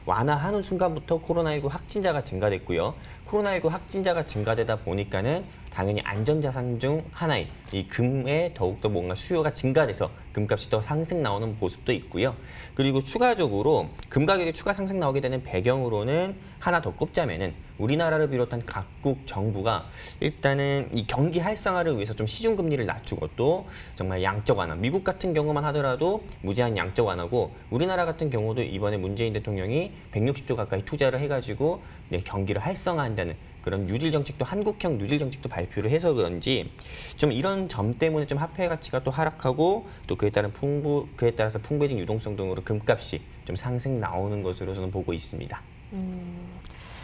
완화하는 순간부터 코로나19 확진자가 증가됐고요. 코로나19 확진자가 증가되다 보니까는 당연히 안전자산 중 하나인 이 금에 더욱더 뭔가 수요가 증가돼서 금값이 더 상승 나오는 모습도 있고요. 그리고 추가적으로 금 가격이 추가 상승 나오게 되는 배경으로는 하나 더 꼽자면은 우리나라를 비롯한 각국 정부가 일단은 이 경기 활성화를 위해서 좀 시중금리를 낮추고 또 정말 양적 완화, 미국 같은 경우만 하더라도 무제한 양적 완화고 우리나라 같은 경우도 이번에 문재인 대통령이 160조 가까이 투자를 해가지고 경기를 활성화한다는 그런 뉴딜 정책도 한국형 뉴딜 정책도 발표를 해서 그런지 좀 이런 점 때문에 좀 화폐 가치가 또 하락하고 또 그에 따라서 풍부해진 유동성 등으로 금값이 좀 상승 나오는 것으로 저는 보고 있습니다.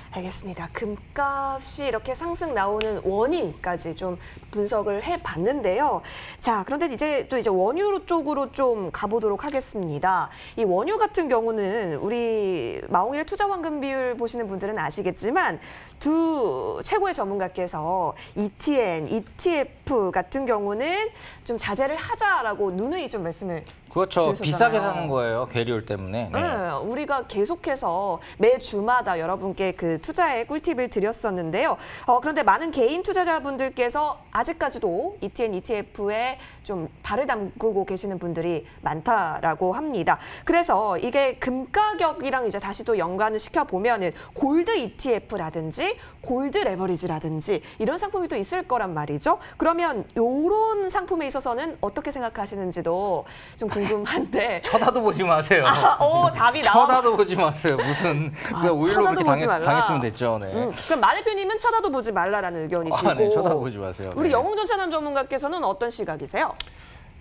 알겠습니다. 금값이 이렇게 상승 나오는 원인까지 좀 분석을 해봤는데요. 자, 그런데 이제 원유 쪽으로 좀 가보도록 하겠습니다. 이 원유 같은 경우는 우리 마홍일의 투자 황금 비율 보시는 분들은 아시겠지만 두 최고의 전문가께서 ETN, ETF 같은 경우는 좀 자제를 하자라고 누누이 좀 말씀을 그렇죠. 주셨잖아요. 비싸게 사는 거예요. 계리올 때문에. 네. 네, 우리가 계속해서 매 주마다 여러분께 그 투자의 꿀팁을 드렸었는데요. 그런데 많은 개인 투자자분들께서 아직까지도 ETN, ETF에 좀 발을 담그고 계시는 분들이 많다라고 합니다. 그래서 이게 금 가격이랑 이제 다시 또 연관을 시켜보면은 골드 ETF라든지 골드 레버리지라든지 이런 상품이 또 있을 거란 말이죠. 그러면 이런 상품에 있어서는 어떻게 생각하시는지도 좀 궁금한데. 쳐다도 보지 마세요. 답이 나와. 쳐다도 보지 마세요. 무슨 오일로 쳐다도 그렇게 보지 말라. 당했으면 됐죠. 네. 그럼 마 대표님은 쳐다도 보지 말라라는 의견이시고. 네, 쳐다도 보지 마세요. 우리 네. 영웅전찬남 전문가께서는 어떤 시각이세요?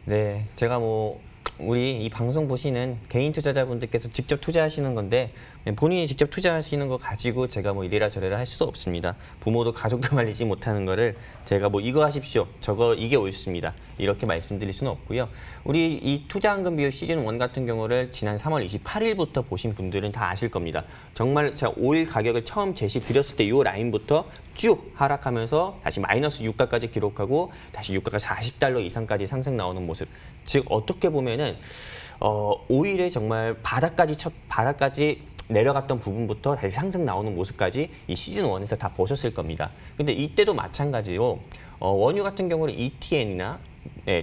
네, 제가 뭐 우리 이 방송 보시는 개인 투자자분들께서 직접 투자하시는 건데 본인이 직접 투자하시는 거 가지고 제가 뭐 이래라 저래라 할 수도 없습니다. 부모도 가족도 말리지 못하는 거를 제가 뭐 이거 하십시오, 이게 옳습니다, 이렇게 말씀드릴 수는 없고요. 우리 이 투자한금 비율 시즌 1 같은 경우를 지난 3월 28일부터 보신 분들은 다 아실 겁니다. 정말 제가 오일 가격을 처음 제시 드렸을 때 이 라인부터 쭉 하락하면서 다시 마이너스 유가까지 기록하고 다시 유가가 $40 이상까지 상승 나오는 모습. 즉 어떻게 보면은 오일의 정말 바닥까지 내려갔던 부분부터 다시 상승 나오는 모습까지 이 시즌 1에서 다 보셨을 겁니다. 근데 이때도 마찬가지로 원유 같은 경우는 ETN이나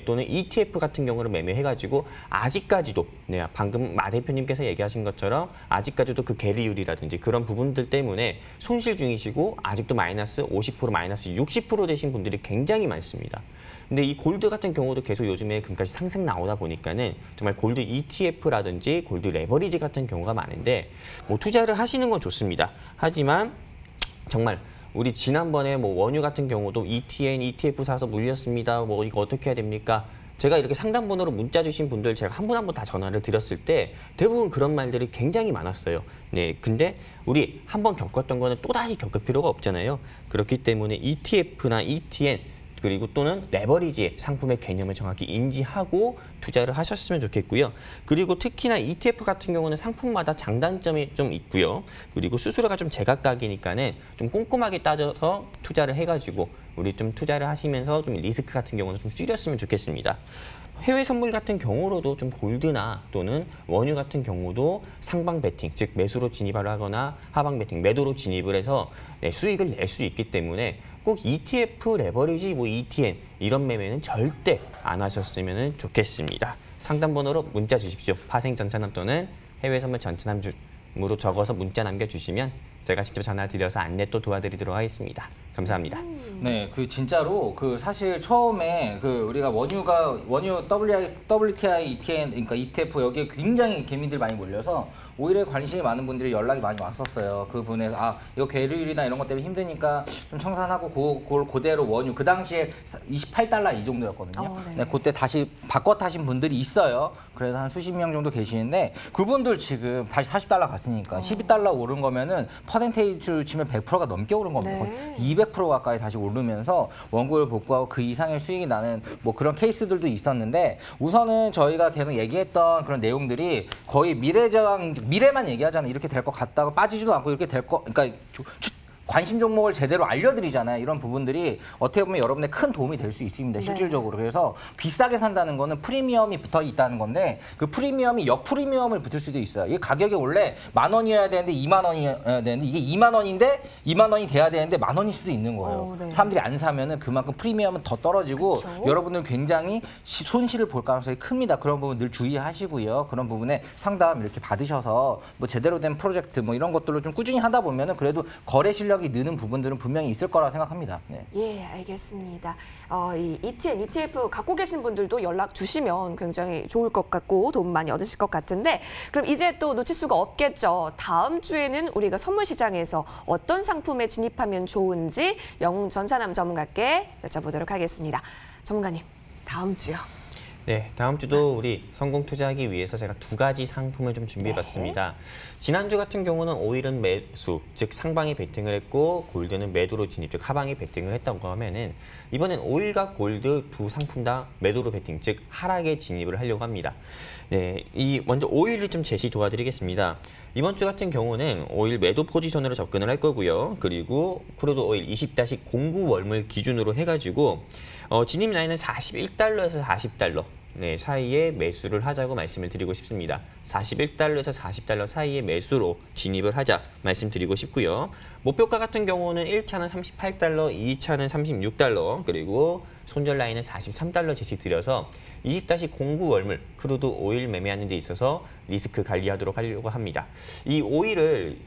또는 ETF 같은 경우를 매매해가지고 아직까지도 방금 마 대표님께서 얘기하신 것처럼 아직까지도 그 계리율이라든지 그런 부분들 때문에 손실 중이시고 아직도 마이너스 50%, 마이너스 60% 되신 분들이 굉장히 많습니다. 근데 이 골드 같은 경우도 계속 요즘에 금값이 상승 나오다 보니까는 정말 골드 ETF라든지 골드 레버리지 같은 경우가 많은데 뭐 투자를 하시는 건 좋습니다. 하지만 정말 우리 지난번에 뭐 원유 같은 경우도 ETN, ETF 사서 물렸습니다. 뭐 이거 어떻게 해야 됩니까? 제가 이렇게 상담번호로 문자 주신 분들 제가 한 분 한 분 다 전화를 드렸을 때 대부분 그런 말들이 굉장히 많았어요. 네, 근데 우리 한번 겪었던 거는 또다시 겪을 필요가 없잖아요. 그렇기 때문에 ETF나 ETN 그리고 또는 레버리지 상품의 개념을 정확히 인지하고 투자를 하셨으면 좋겠고요. 그리고 특히나 ETF 같은 경우는 상품마다 장단점이 좀 있고요. 그리고 수수료가 좀 제각각이니까는 좀 꼼꼼하게 따져서 투자를 해가지고 우리 좀 투자를 하시면서 좀 리스크 같은 경우는 좀 줄였으면 좋겠습니다. 해외 선물 같은 경우로도 좀 골드나 또는 원유 같은 경우도 상방 베팅, 즉 매수로 진입을 하거나 하방 베팅, 매도로 진입을 해서 수익을 낼 수 있기 때문에 꼭 ETF, 레버리지, 뭐 ETN 이런 매매는 절대 안 하셨으면 좋겠습니다. 상담번호로 문자 주십시오. 파생 전차남 또는 해외 선물 전차남으로 적어서 문자 남겨주시면 제가 직접 전화 드려서 안내 또 도와드리도록 하겠습니다. 감사합니다. 네, 그 진짜로 그 사실 처음에 그 우리가 원유 WTI, ETN 그러니까 ETF 여기에 굉장히 개미들 많이 몰려서 오일에 관심이 많은 분들이 연락이 많이 왔었어요. 그 분에서 이거 계류율이나 이런 것 때문에 힘드니까 좀 청산하고 그걸 그대로 원유 그 당시에 $28 이 정도였거든요. 네, 그때 다시 바꿔 타신 분들이 있어요. 그래서 한 수십 명 정도 계시는데 그분들 지금 다시 $40 갔으니까 $12 오른 거면은 퍼센테이지로 치면 100%가 넘게 오른 겁니다. 네. 200% 가까이 다시 오르면서 원고를 복구하고 그 이상의 수익이 나는 뭐 그런 케이스들도 있었는데 우선은 저희가 계속 얘기했던 그런 내용들이 거의 미래만 얘기하잖아요. 이렇게 될 것 같다가 빠지지도 않고 이렇게 될 거, 그러니까 관심 종목을 제대로 알려드리잖아요. 이런 부분들이 어떻게 보면 여러분의 큰 도움이 될 수 있습니다. 실질적으로. 그래서 비싸게 산다는 거는 프리미엄이 붙어 있다는 건데 그 프리미엄이 역프리미엄을 붙을 수도 있어요. 이게 가격이 원래 10,000원이어야 되는데 20,000원이어야 되는데 이게 20,000원인데 20,000원이 돼야 되는데 10,000원일 수도 있는 거예요. 네. 사람들이 안 사면은 그만큼 프리미엄은 더 떨어지고 그쵸? 여러분들 굉장히 손실을 볼 가능성이 큽니다. 그런 부분 늘 주의하시고요. 그런 부분에 상담 이렇게 받으셔서 뭐 제대로 된 프로젝트 뭐 이런 것들로 좀 꾸준히 하다 보면은 그래도 거래 실력이 느는 부분들은 분명히 있을 거라 생각합니다. 네. 예, 알겠습니다. 이 ETN, ETF 갖고 계신 분들도 연락 주시면 굉장히 좋을 것 같고 도움 많이 얻으실 것 같은데 그럼 이제 또 놓칠 수가 없겠죠. 다음 주에는 우리가 선물 시장에서 어떤 상품에 진입하면 좋은지 영웅 전차남 전문가께 여쭤보도록 하겠습니다. 전문가님, 다음 주요. 네, 다음 주도 우리 성공 투자하기 위해서 제가 2가지 상품을 좀 준비해봤습니다. 지난주 같은 경우는 오일은 매수, 즉 상방에 베팅을 했고 골드는 매도로 진입, 즉 하방에 베팅을 했다고 하면은 이번엔 오일과 골드 두 상품 다 매도로 베팅, 즉 하락에 진입을 하려고 합니다. 네, 먼저 오일을 좀 제시 도와드리겠습니다. 이번 주 같은 경우는 오일 매도 포지션으로 접근을 할 거고요. 그리고 크루드 오일 20-09 월물 기준으로 해가지고 진입 라인은 $41에서 $40 사이에 매수를 하자고 말씀을 드리고 싶습니다. $41에서 $40 사이에 매수로 진입을 하자 말씀드리고 싶고요. 목표가 같은 경우는 1차는 $38, 2차는 $36, 그리고 손절 라인은 $43 제시 드려서 20-09 월물 크루드 오일 매매하는 데 있어서 리스크 관리하도록 하려고 합니다. 이 오일을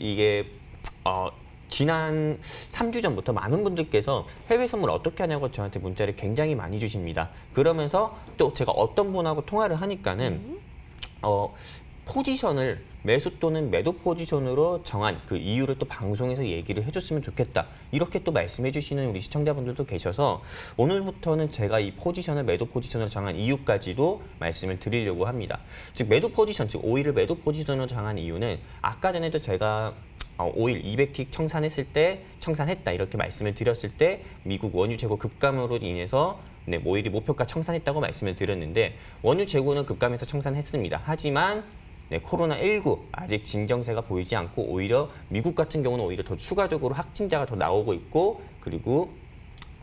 지난 3주 전부터 많은 분들께서 해외 선물 어떻게 하냐고 저한테 문자를 굉장히 많이 주십니다. 그러면서 또 제가 어떤 분하고 통화를 하니까는 포지션을 매수 또는 매도 포지션으로 정한 그 이유를 또 방송에서 얘기를 해줬으면 좋겠다. 이렇게 또 말씀해 주시는 우리 시청자분들도 계셔서 오늘부터는 제가 이 포지션을 매도 포지션으로 정한 이유까지도 말씀을 드리려고 합니다. 즉 매도 포지션, 즉 오일을 매도 포지션으로 정한 이유는 아까 전에도 제가 오일 200틱 청산했다 이렇게 말씀을 드렸을 때 미국 원유 재고 급감으로 인해서 오일이 목표가 청산했다고 말씀을 드렸는데 원유 재고는 급감해서 청산했습니다. 하지만 코로나19 아직 진정세가 보이지 않고 오히려 미국 같은 경우는 오히려 더 추가적으로 확진자가 더 나오고 있고 그리고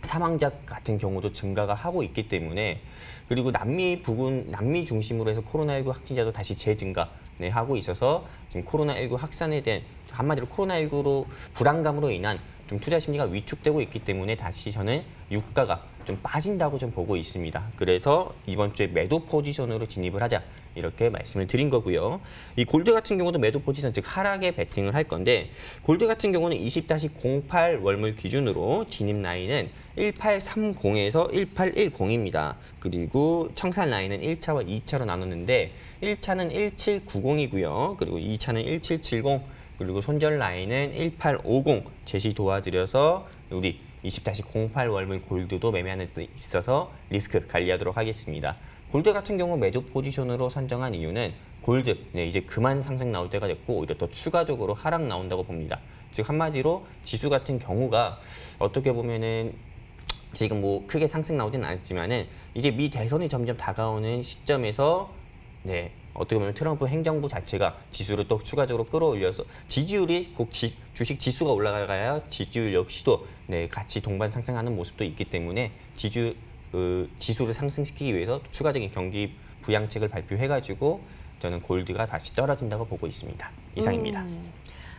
사망자 같은 경우도 증가가 하고 있기 때문에 그리고 남미 중심으로 해서 코로나19 확진자도 다시 재증가하고 있어서 지금 코로나19 확산에 대한 한마디로 코로나19로 불안감으로 인한 좀 투자 심리가 위축되고 있기 때문에 다시 저는 유가가 좀 빠진다고 좀 보고 있습니다. 그래서 이번 주에 매도 포지션으로 진입을 하자 이렇게 말씀을 드린 거고요. 이 골드 같은 경우도 매도 포지션 즉 하락에 베팅을 할 건데 골드 같은 경우는 20-08 월물 기준으로 진입 라인은 1830에서 1810입니다. 그리고 청산 라인은 1차와 2차로 나눴는데 1차는 1790이고요. 그리고 2차는 1770 그리고 손절 라인은 1850 제시 도와드려서 우리 20-08 월물 골드도 매매하는 데 있어서 리스크 관리하도록 하겠습니다. 골드 같은 경우 매도 포지션으로 선정한 이유는 골드 이제 그만 상승 나올 때가 됐고 오히려 더 추가적으로 하락 나온다고 봅니다. 즉 한마디로 지수 같은 경우가 어떻게 보면은 지금 뭐 크게 상승 나오지는 않았지만은 이제 미 대선이 점점 다가오는 시점에서 어떻게 보면 트럼프 행정부 자체가 지수를 또 추가적으로 끌어올려서 지지율이 꼭 주식 지수가 올라가야 지지율 역시도 같이 동반 상승하는 모습도 있기 때문에 지수를 상승시키기 위해서 추가적인 경기 부양책을 발표해가지고 저는 골드가 다시 떨어진다고 보고 있습니다. 이상입니다.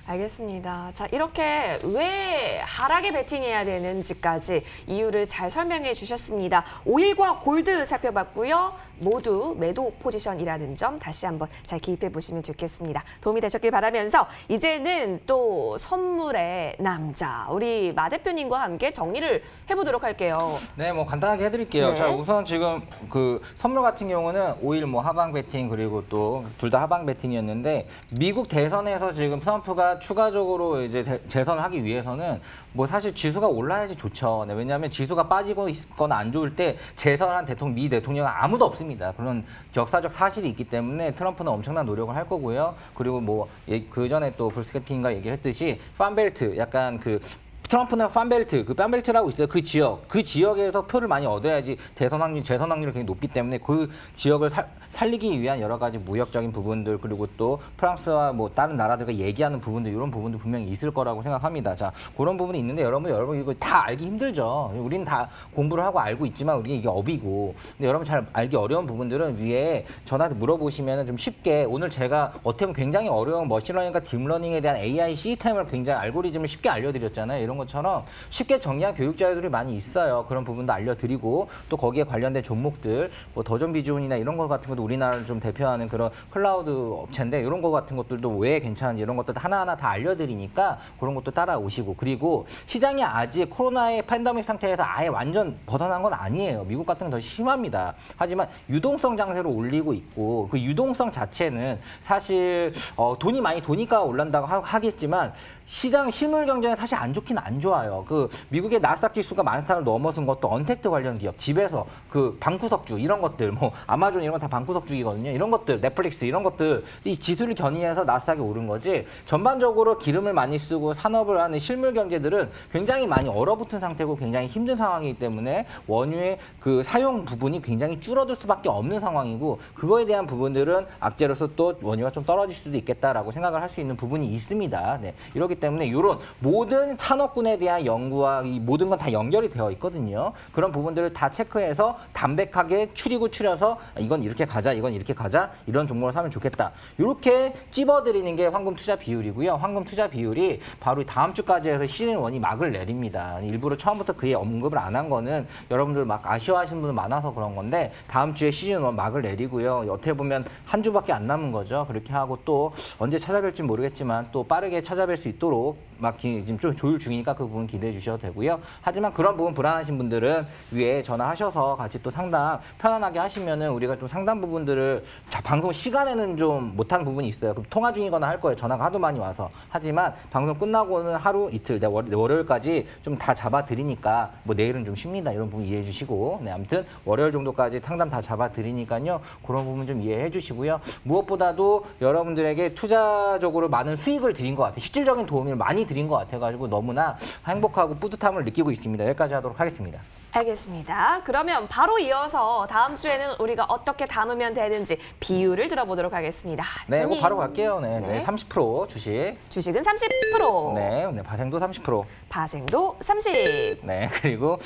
알겠습니다. 자, 이렇게 왜 하락에 베팅해야 되는지까지 이유를 잘 설명해 주셨습니다. 오일과 골드 살펴봤고요. 모두 매도 포지션이라는 점 다시 한번 잘 기입해 보시면 좋겠습니다. 도움이 되셨길 바라면서 이제는 또 선물의 남자 우리 마 대표님과 함께 정리를 해보도록 할게요. 네, 뭐 간단하게 해드릴게요. 네. 자, 우선 지금 그 선물 같은 경우는 오일 뭐 하방 베팅 그리고 또 둘 다 하방 베팅이었는데 미국 대선에서 지금 트럼프가 추가적으로 이제 재선을 하기 위해서는 뭐 사실 지수가 올라야지 좋죠. 네, 왜냐하면 지수가 빠지고 있거나 안 좋을 때 재선한 미 대통령은 아무도 없습니다. 그런 역사적 사실이 있기 때문에 트럼프는 엄청난 노력을 할 거고요. 그리고 뭐 그 전에 또 브루스 캐팅과 얘기했듯이 팜벨트 약간 그 트럼프는 팜벨트, 그 팜벨트라고 있어요. 그 지역에서 표를 많이 얻어야지 재선 확률이 굉장히 높기 때문에 그 지역을 살리기 위한 여러 가지 무역적인 부분들 그리고 또 프랑스와 뭐 다른 나라들과 얘기하는 부분들 이런 부분도 분명히 있을 거라고 생각합니다. 자, 그런 부분이 있는데 여러분 이거 다 알기 힘들죠. 우리는 다 공부를 하고 알고 있지만 우리가 이게 업이고 근데 여러분 잘 알기 어려운 부분들은 위에 저한테 물어보시면 좀 쉽게 오늘 제가 어떻게 보면 굉장히 어려운 머신러닝과 딥러닝에 대한 AI 시스템을 굉장히 알고리즘을 쉽게 알려드렸잖아요. 이런 것처럼 쉽게 정리한 교육 자료들이 많이 있어요. 그런 부분도 알려드리고 또 거기에 관련된 종목들 뭐 더존 비존이나 이런 것 같은 것도 우리나라를 좀 대표하는 그런 클라우드 업체인데 이런 것 같은 것들도 왜 괜찮은지 이런 것들 하나하나 다 알려드리니까 그런 것도 따라오시고 그리고 시장이 아직 코로나의 팬데믹 상태에서 아예 완전 벗어난 건 아니에요. 미국 같은 건 더 심합니다. 하지만 유동성 장세로 올리고 있고 그 유동성 자체는 사실 돈이 많이 도니까 올란다고 하겠지만 시장 실물 경쟁에 사실 안 좋긴 안 좋아요. 그 미국의 나스닥 지수가 14,000을 넘어선 것도 언택트 관련 기업, 집에서 그 방구석주 이런 것들, 뭐 아마존 이런 건 다 방구석주이거든요. 이런 것들, 넷플릭스 이런 것들 이 지수를 견인해서 나스닥에 오른 거지. 전반적으로 기름을 많이 쓰고 산업을 하는 실물 경제들은 굉장히 많이 얼어붙은 상태고 굉장히 힘든 상황이기 때문에 원유의 그 사용 부분이 굉장히 줄어들 수밖에 없는 상황이고 그거에 대한 부분들은 악재로서 또 원유가 좀 떨어질 수도 있겠다라고 생각을 할 수 있는 부분이 있습니다. 네, 이렇기 때문에 이런 모든 산업군에 대한 연구와 이 모든 건 다 연결이 되어 있거든요. 그런 부분들을 다 체크해서 담백하게 추려서 이건 이렇게 가자, 이건 이렇게 가자, 이런 종목을 사면 좋겠다. 이렇게 찝어드리는 게 황금 투자 비율이고요. 황금 투자 비율이 바로 다음 주까지 해서 시즌 1이 막을 내립니다. 일부러 처음부터 그에 언급을 안 한 거는 여러분들 막 아쉬워하시는 분들 많아서 그런 건데 다음 주에 시즌 1 막을 내리고요. 어떻게 보면 한 주밖에 안 남은 거죠. 그렇게 하고 또 언제 찾아뵐지 모르겠지만 또 빠르게 찾아뵐 수 있도록 막 지금 좀 조율 중이니까 있으니까 그 부분 기대해 주셔도 되고요. 하지만 그런 부분 불안하신 분들은 위에 전화하셔서 같이 또 상담 편안하게 하시면은 우리가 좀 상담 부분들을 방송 시간에는 좀 못하는 부분이 있어요. 그럼 통화 중이거나 할 거예요. 전화가 하도 많이 와서. 하지만 방송 끝나고는 하루 이틀, 월요일까지 좀 다 잡아드리니까 뭐 내일은 좀 쉽니다. 이런 부분 이해해 주시고 네, 아무튼 월요일 정도까지 상담 다 잡아드리니까요. 그런 부분 좀 이해해 주시고요. 무엇보다도 여러분들에게 투자적으로 많은 수익을 드린 것 같아요. 실질적인 도움을 많이 드린 것 같아가지고 너무나 행복하고 뿌듯함을 느끼고 있습니다. 여기까지 하도록 하겠습니다. 알겠습니다. 그러면 바로 이어서 다음 주에는 우리가 어떻게 담으면 되는지 비율을 들어보도록 하겠습니다. 네, 이거 대표님. 바로 갈게요. 네, 네. 30% 주식. 주식은 30%, 네, 파생도 30%. 파생도 30%. 네, 그리고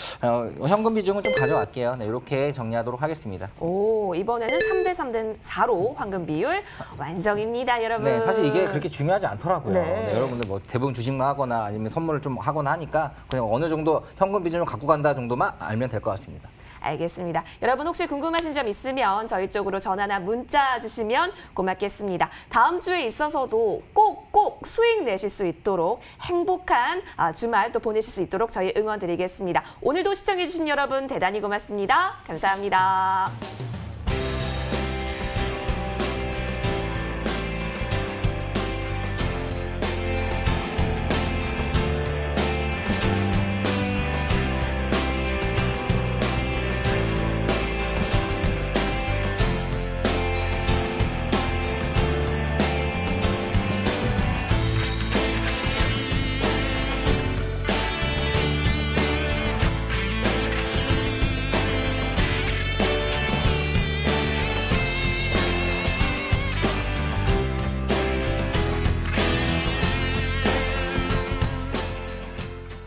현금 비중은 좀 가져갈게요. 네, 이렇게 정리하도록 하겠습니다. 오, 이번에는 3대 4로 황금 비율 완성입니다, 여러분. 네, 사실 이게 그렇게 중요하지 않더라고요. 네. 네, 여러분들 뭐 대부분 주식만 하거나 아니면 선물을 좀 하거나 하니까 그냥 어느 정도 현금 비중을 갖고 간다 정도만 알면 될 것 같습니다. 알겠습니다. 여러분 혹시 궁금하신 점 있으면 저희 쪽으로 전화나 문자 주시면 고맙겠습니다. 다음 주에 있어서도 꼭꼭 수익 내실 수 있도록 행복한 주말 또 보내실 수 있도록 저희 응원 드리겠습니다. 오늘도 시청해주신 여러분 대단히 고맙습니다. 감사합니다.